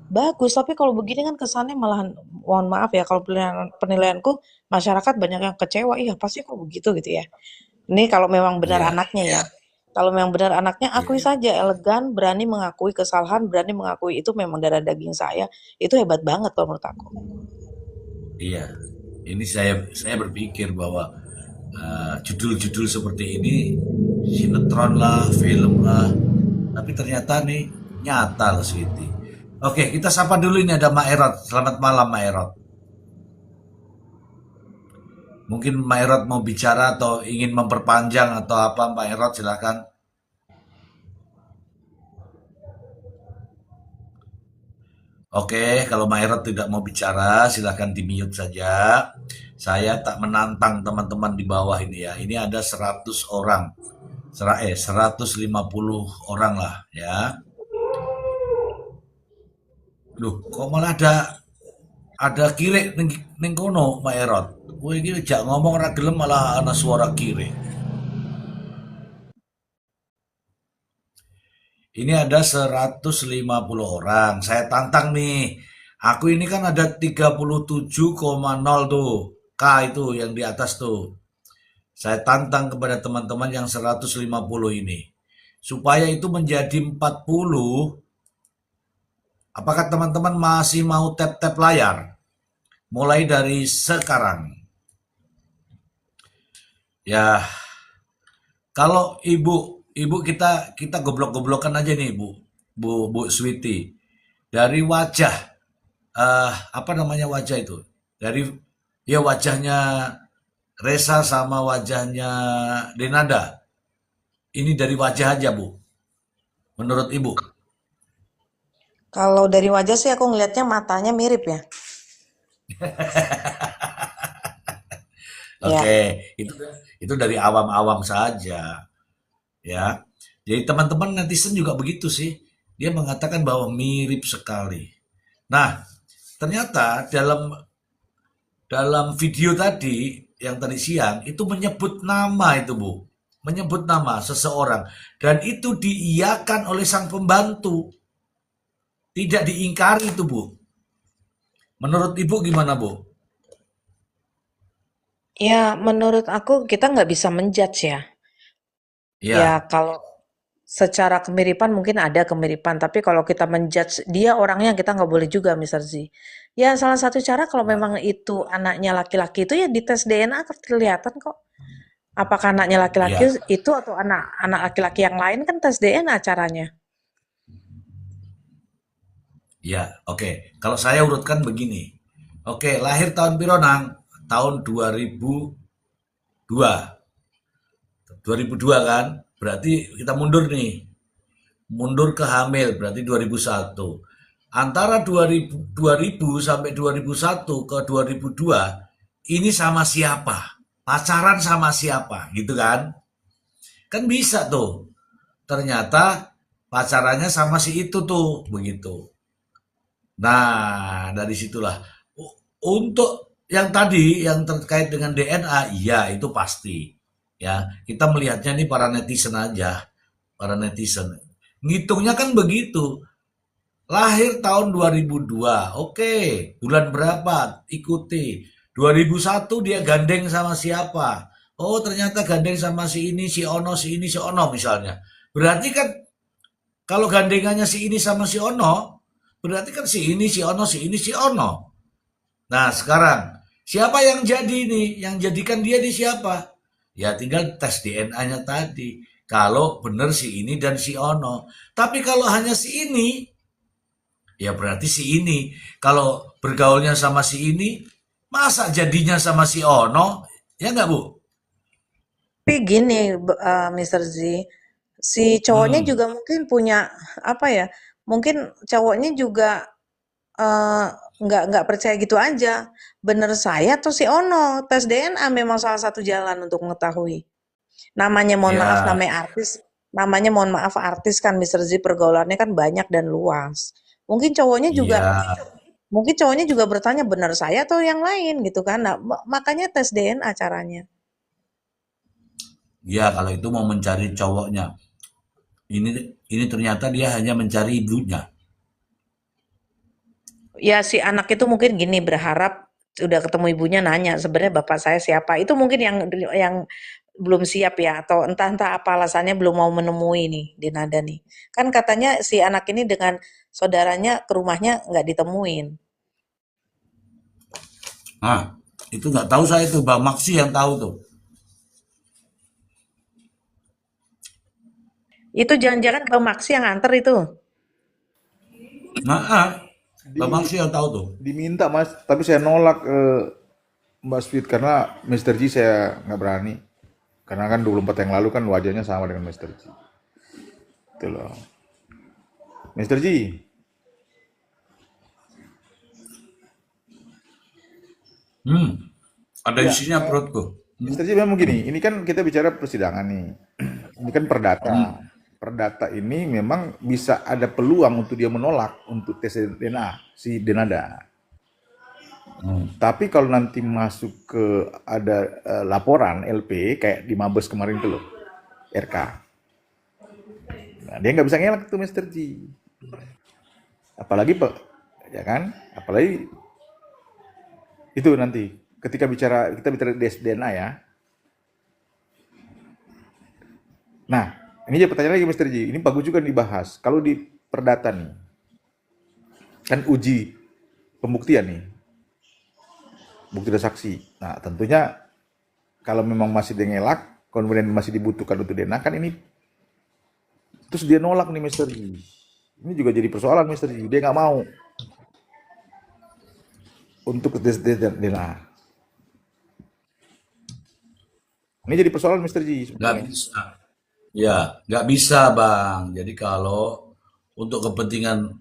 bagus, tapi kalau begini kan kesannya malahan mohon maaf ya kalau penilaianku masyarakat banyak yang kecewa. Iya, pasti kok begitu gitu ya. Ini kalau memang benar ya, anaknya ya. Kalau memang benar anaknya, akui ya, saja elegan, berani mengakui kesalahan, berani mengakui itu memang darah daging saya. Itu hebat banget kalau menurut aku. iya. Ini saya berpikir bahwa judul-judul seperti ini sinetron lah, film lah, tapi ternyata nih nyata loh, Sweety. Oke, kita sapa dulu ini ada Mak Erot. Selamat malam, Mak Erot. Mungkin Mak Erot mau bicara atau ingin memperpanjang atau apa, Mak Erot silakan. Oke, kalau Mak Erot tidak mau bicara, silakan di-mute saja. Saya tak menantang teman-teman di bawah ini ya. Ini ada 100 orang. 150 orang lah ya. Loh, kok malah ada kire ning kono, Mak Erot. Kowe iki jak ngomong ora gelem malah ana suara kire. Ini ada 150 orang. Saya tantang nih. Aku ini kan ada 37,0 tuh. K itu yang di atas tuh. Saya tantang kepada teman-teman yang 150 ini. supaya itu menjadi 40. Apakah teman-teman masih mau tap-tap layar? Mulai dari sekarang. Ya, kalau ibu kita goblok-goblokan aja nih Bu Switi. Dari wajah, apa namanya wajah itu? Dari ya wajahnya Resa sama wajahnya Denada. Ini dari wajah aja Bu, menurut Ibu. Kalau dari wajah sih aku ngelihatnya matanya mirip ya. Ya. Oke, itu dari awam-awam saja, ya. Jadi teman-teman netizen juga begitu sih. Dia mengatakan bahwa mirip sekali. Nah, ternyata dalam dalam video tadi yang tadi siang itu menyebut nama itu Bu, menyebut nama seseorang dan itu diiyakan oleh sang pembantu, tidak diingkari itu Bu. Menurut Ibu gimana Bu? Ya, menurut aku kita nggak bisa menjudge ya. Ya, Ya, kalau secara kemiripan mungkin ada kemiripan, tapi kalau kita menjudge dia orangnya kita nggak boleh juga, Mr. Z. Ya, salah satu cara kalau memang itu anaknya laki-laki itu ya dites DNA kelihatan kok. Apakah anaknya laki-laki ya, itu atau anak laki-laki yang lain kan tes DNA caranya. ya. Oke. Kalau saya urutkan begini. Oke, lahir tahun Pironang tahun 2002. 2002 kan? Berarti kita mundur nih. Mundur ke hamil berarti 2001. Antara 2000 sampai 2001 ke 2002 ini sama siapa? Pacaran sama siapa? Gitu kan? Kan bisa tuh. Ternyata pacarannya sama si itu tuh, begitu. Nah, dari situlah. Untuk yang tadi yang terkait dengan DNA, iya itu pasti. Ya, kita melihatnya nih para netizen aja, para netizen. Ngitungnya kan begitu. Lahir tahun 2002. Oke, bulan berapa? Ikuti. 2001 dia gandeng sama siapa? Oh, ternyata gandeng sama si ini, si Ono, si ini, si Ono misalnya. Berarti kan kalau gandengannya si ini sama si Ono, berarti kan si ini, si Ono, si ini, si Ono. Nah, sekarang siapa yang jadi nih? Yang jadikan dia di siapa? Ya tinggal tes DNA-nya tadi. Kalau benar si ini dan si Ono. Tapi kalau hanya si ini, ya berarti si ini. Kalau bergaulnya sama si ini, masa jadinya sama si Ono? Ya nggak, Bu? Tapi gini, Mr. Z, si cowoknya Hmm, juga mungkin punya apa ya? Mungkin cowoknya juga eh, nggak percaya gitu aja. Bener saya atau si Ono? Tes DNA memang salah satu jalan untuk mengetahui. Namanya mohon maaf, ya, namanya mohon maaf artis kan Mr. Z pergaulannya kan banyak dan luas. Mungkin cowoknya juga, iya, mungkin cowoknya juga bertanya benar saya atau yang lain gitu kan. Nah, makanya tes DNA caranya. ya kalau itu mau mencari cowoknya. Ini ternyata dia hanya mencari ibunya. Ya si anak itu mungkin gini berharap udah ketemu ibunya nanya sebenarnya bapak saya siapa. Itu mungkin yang belum siap ya atau entah-entah apa alasannya belum mau menemui nih di Nada nih. Kan katanya si anak ini dengan saudaranya ke rumahnya nggak ditemuin. Nah, itu nggak tahu saya tuh, Bang Maksi yang tahu tuh. Itu jangan-jangan Bang Maksi yang nganter itu. Nah, Bang Di, Maksi yang tahu tuh. diminta Mas, tapi saya nolak Mbak Sweet karena Mr. G saya nggak berani. Karena kan 24 yang lalu kan wajahnya sama dengan Mr. G. Itu loh. Mr. G, Hmm, ada ya, isinya perutku. Hmm, Mr. J memang gini, ini kan kita bicara persidangan nih. Ini kan perdata. hmm. Perdata ini memang bisa ada peluang untuk dia menolak untuk tes DNA si Denada. Tapi kalau nanti masuk ke ada laporan LP kayak di Mabes kemarin tuh loh, RK. Nah, dia nggak bisa ngelak tuh Mr. G. Apalagi ya kan? Apalagi itu nanti ketika kita bicara DNA ya. Nah, Ini jadi pertanyaan lagi Mr. Ji. Ini bagus juga dibahas. Kalau di perdata nih, kan uji pembuktian nih, bukti dan saksi. Nah, tentunya kalau memang masih dengelak, kemudian masih dibutuhkan untuk DNA kan ini, terus dia nolak nih Mr. Ji. Ini juga jadi persoalan Mr. Ji. Dia nggak mau untuk tes DNA. Ini jadi persoalan Mr. Ji Nggak sebetulnya. bisa. Ya, nggak bisa, Bang. Jadi kalau untuk kepentingan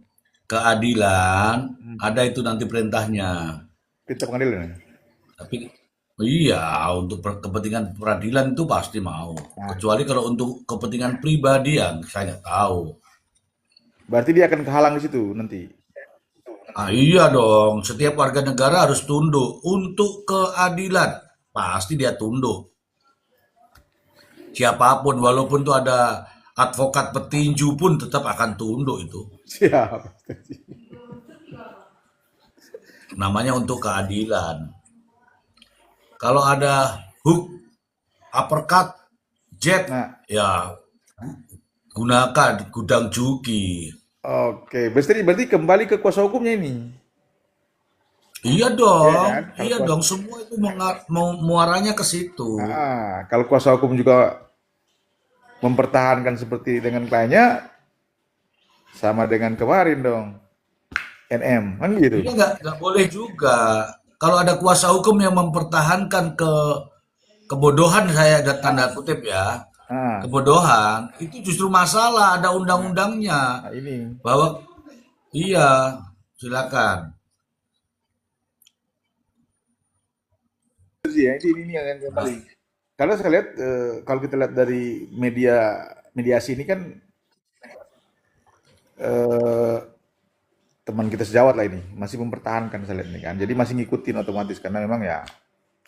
keadilan, ada itu nanti perintahnya. Perintah pengadilan ya? Tapi iya, untuk kepentingan peradilan itu pasti mau. Nah, Kecuali kalau untuk kepentingan pribadi yang saya nggak tahu. berarti dia akan kehalang di situ nanti. Ah, iya dong, setiap warga negara harus tunduk untuk keadilan. Pasti dia tunduk. Siapapun, walaupun itu ada advokat petinju pun tetap akan tunduk itu. Siap. Mr. Ji. Namanya untuk keadilan. Kalau ada hook, uppercut, jab, Nah, ya gunakan gudang juki. oke. Mr. Ji, berarti kembali ke kuasa hukumnya ini. Iya Iya dong, kan? Kalau iya kuasa, dong. Semua itu muaranya ke situ. Kalau kuasa hukum juga mempertahankan seperti dengan kliennya, sama dengan kemarin dong. NM, kan gitu. Iya nggak boleh juga. Kalau ada kuasa hukum yang mempertahankan kebodohan, saya ada tanda kutip ya, Ah, kebodohan itu justru masalah. Ada undang-undangnya nah ini. bahwa iya, silakan. Ya, ini yang kembali. Karena saya lihat, kalau kita lihat dari mediasi ini kan, eh, teman kita sejawat lah ini masih mempertahankan saya lihat ini kan. Jadi masih ngikutin otomatis karena memang ya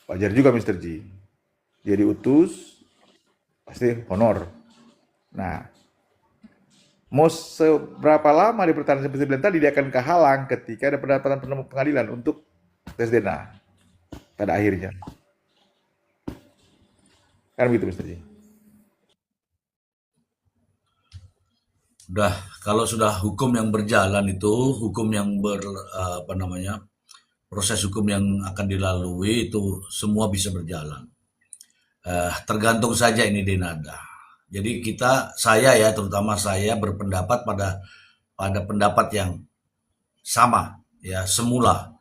wajar juga Mr. Ji. Dia diutus pasti honor. Nah, mau seberapa lama dipertahankan seperti bilang tadi, dia akan kehalang ketika ada pendapatan pengadilan untuk tes DNA pada akhirnya. Kan begitu Mr. Ji. Udah, kalau sudah hukum yang berjalan itu, hukum yang apa namanya, proses hukum yang akan dilalui itu semua bisa berjalan. Tergantung saja ini Denada. Jadi saya ya, terutama saya berpendapat pada pendapat yang sama ya semula.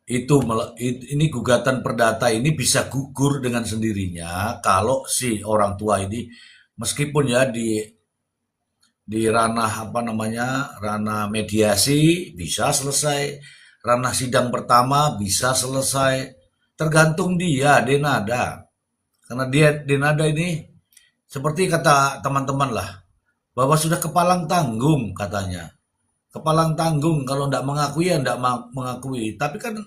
Ini gugatan perdata ini bisa gugur dengan sendirinya kalau si orang tua ini meskipun ya di ranah apa namanya, ranah mediasi bisa selesai, ranah sidang pertama bisa selesai, tergantung dia Denada. Karena Denada ini seperti kata teman-teman lah, bahwa sudah kepalang tanggung katanya. Kepalang tanggung, kalau tidak mengakui ya tidak mengakui. Tapi kan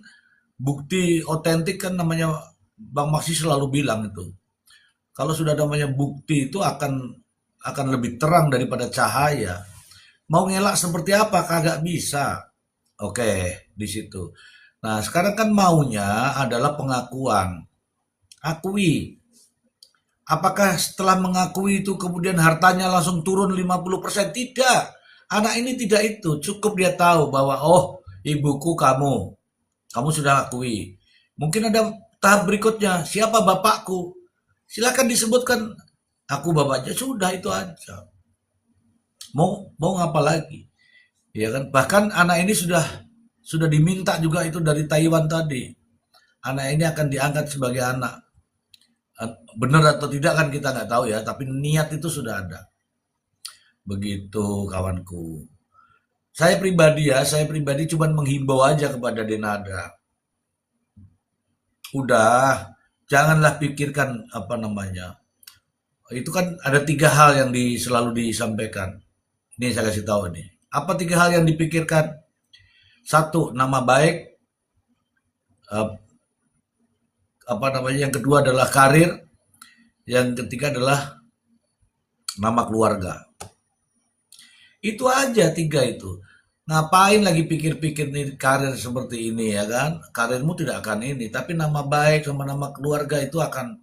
bukti otentik kan namanya, Bang Maksi selalu bilang itu. Kalau sudah namanya bukti itu akan lebih terang daripada cahaya. Mau ngelak seperti apa kagak bisa. Oke, di situ. Nah, sekarang kan maunya adalah pengakuan. Akui. Apakah setelah mengakui itu kemudian hartanya langsung turun 50%? Tidak. Anak ini tidak itu. Cukup dia tahu bahwa oh, ibuku kamu. Kamu sudah akui. Mungkin ada tahap berikutnya. Siapa bapakku? Silakan disebutkan. Aku bapaknya, sudah itu aja. Mau ngapa lagi? Ya kan? Bahkan anak ini sudah diminta juga itu dari Taiwan tadi. Anak ini akan diangkat sebagai anak. Benar atau tidak kan kita nggak tahu ya, tapi niat itu sudah ada. Begitu kawanku. Saya pribadi cuma menghimbau aja kepada Denada. Udah, janganlah pikirkan apa namanya. Itu kan ada 3 hal yang selalu disampaikan. Ini saya kasih tahu nih. Apa 3 hal yang dipikirkan? 1, nama baik. eh, Apa namanya? Yang kedua adalah karir. Yang ketiga adalah nama keluarga. Itu aja 3 itu. Ngapain lagi pikir-pikir nih karir seperti ini ya kan? Karirmu tidak akan ini, tapi nama baik sama nama keluarga itu akan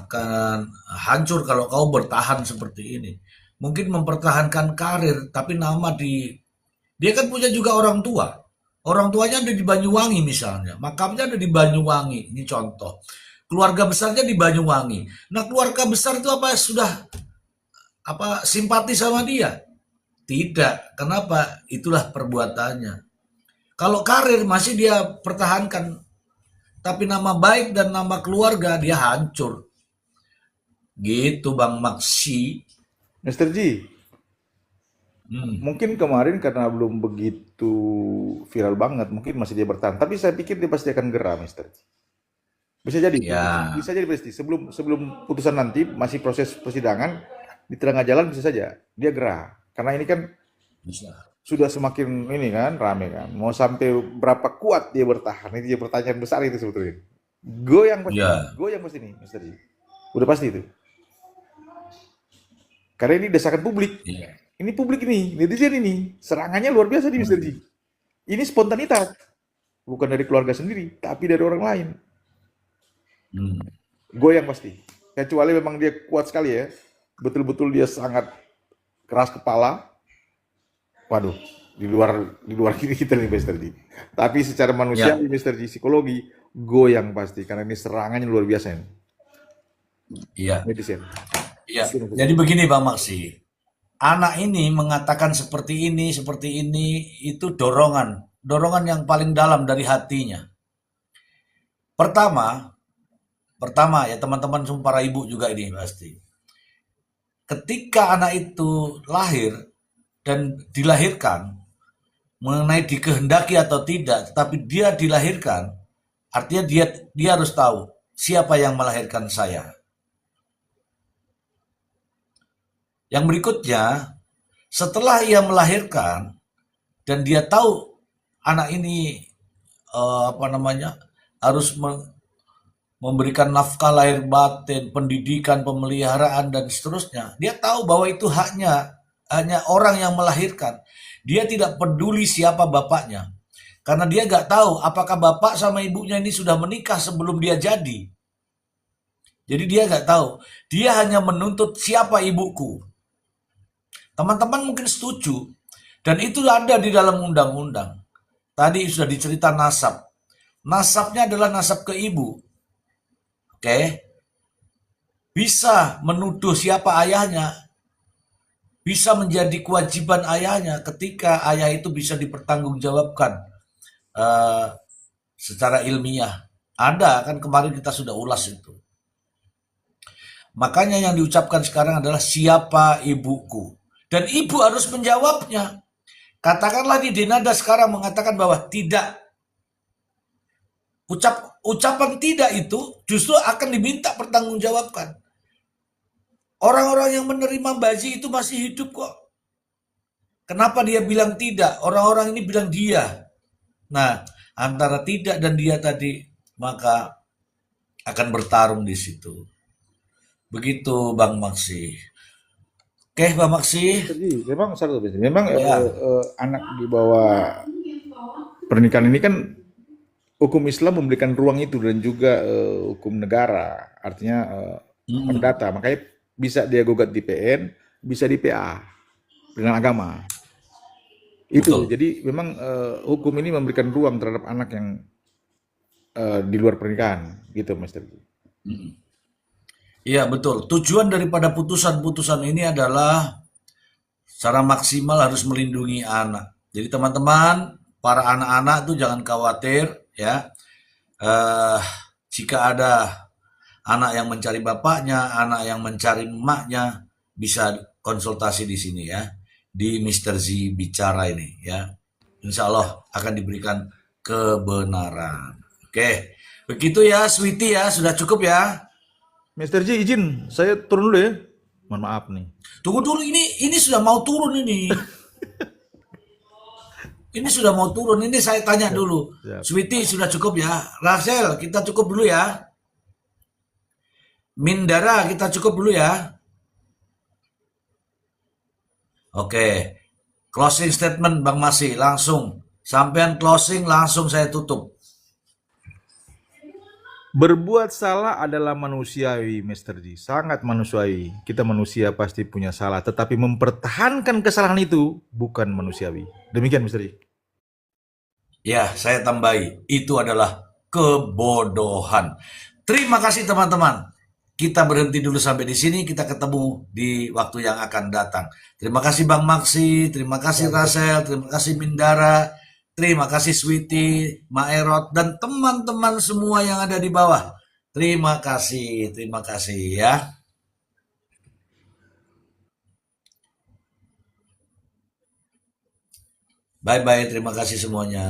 akan hancur kalau kau bertahan seperti ini. Mungkin mempertahankan karir, tapi dia kan punya juga orang tua. Orang tuanya ada di Banyuwangi misalnya, makamnya ada di Banyuwangi. Ini contoh. Keluarga besarnya di Banyuwangi. Nah, keluarga besar itu sudah simpati sama dia? Tidak. Kenapa? Itulah perbuatannya. Kalau karir masih dia pertahankan, tapi nama baik dan nama keluarga dia hancur. Gitu Bang Maksi. Mr. G, mungkin kemarin karena belum begitu viral banget, mungkin masih dia bertahan. Tapi saya pikir dia pasti akan gerah, Mr. G. Bisa jadi, Ya, bisa jadi pasti. Sebelum putusan nanti, masih proses persidangan, di tengah jalan bisa saja dia gerah. Karena ini kan bisa. sudah semakin ini kan rame kan. Mau sampai berapa kuat dia bertahan? Ini dia pertanyaan besar itu sebetulnya. Ya, Goyang pasti nih, Mr. G. Udah pasti itu. Karena ini desakan publik. iya. Ini publik ini, netizen ini. Serangannya luar biasa nih, Mr. G. Ini spontanitas. Bukan dari keluarga sendiri, tapi dari orang lain. Hmm. Goyang pasti. Kecuali memang dia kuat sekali ya. Betul-betul dia sangat keras kepala. Waduh, di luar kita nih, Mr. G. Tapi secara manusia, Ya, Mr. G, psikologi, goyang pasti. Karena ini serangannya luar biasa ini. iya. Netizen. Iya, Itu, Mr. G. jadi begini Bang Maksi, anak ini mengatakan seperti ini, itu dorongan yang paling dalam dari hatinya. Pertama, pertama ya teman-teman semua para ibu juga ini pasti. Ketika anak itu lahir dan dilahirkan, mengenai dikehendaki atau tidak, tetapi dia dilahirkan, artinya dia harus tahu siapa yang melahirkan saya. Yang berikutnya, setelah ia melahirkan dan dia tahu anak ini harus memberikan nafkah lahir batin, pendidikan, pemeliharaan dan seterusnya. Dia tahu bahwa itu hanya orang yang melahirkan. Dia tidak peduli siapa bapaknya. Karena dia nggak tahu apakah bapak sama ibunya ini sudah menikah sebelum dia jadi. Jadi dia nggak tahu. Dia hanya menuntut siapa ibuku. Teman-teman mungkin setuju. Dan itu ada di dalam undang-undang. Tadi sudah dicerita nasab. Nasabnya adalah nasab ke ibu. Oke. Bisa menuduh siapa ayahnya. Bisa menjadi kewajiban ayahnya ketika ayah itu bisa dipertanggungjawabkan secara ilmiah. Ada kan kemarin kita sudah ulas itu. Makanya yang diucapkan sekarang adalah siapa ibuku. Dan ibu harus menjawabnya. Katakanlah di Denada sekarang mengatakan bahwa tidak. Ucapan tidak itu justru akan diminta pertanggungjawabkan. Orang-orang yang menerima baji itu masih hidup kok. Kenapa dia bilang tidak? Orang-orang ini bilang dia. Nah, antara tidak dan dia tadi, maka akan bertarung di situ. Begitu Bang Maksi. Oke, Bang Maksi. Jadi memang satu memang Ya. anak di bawah pernikahan ini kan hukum Islam memberikan ruang itu dan juga hukum negara artinya perdata, makanya bisa dia gugat di PN, bisa di PA dengan agama itu. Betul. Jadi memang hukum ini memberikan ruang terhadap anak yang di luar pernikahan gitu, Mas Tergi. Iya, betul. Tujuan daripada putusan-putusan ini adalah secara maksimal harus melindungi anak. Jadi teman-teman, para anak-anak tuh jangan khawatir ya. Jika ada anak yang mencari bapaknya, anak yang mencari emaknya, bisa konsultasi di sini ya. Di Mr. Z Bicara ini ya. Insya Allah akan diberikan kebenaran. Oke, begitu ya Sweetie ya, sudah cukup ya. Mr. J, izin saya turun dulu ya. Mohon maaf nih. Tunggu dulu, ini sudah mau turun ini. Ini sudah mau turun, ini saya tanya dulu. Siap. Sweetie sudah cukup ya. Rachel, kita cukup dulu ya. Mindara, kita cukup dulu ya. Oke. Closing statement Bang Masi, langsung. Sampean closing, langsung saya tutup. Berbuat salah adalah manusiawi, Mr. G. Sangat manusiawi. Kita manusia pasti punya salah, tetapi mempertahankan kesalahan itu bukan manusiawi. Demikian, Mr. G. Ya, saya tambahi, itu adalah kebodohan. Terima kasih teman-teman. Kita berhenti dulu sampai di sini, kita ketemu di waktu yang akan datang. Terima kasih Bang Maksi, terima kasih Rasel, terima kasih Mindara, terima kasih Sweety, Maerot, dan teman-teman semua yang ada di bawah. Terima kasih ya. Bye-bye, terima kasih semuanya.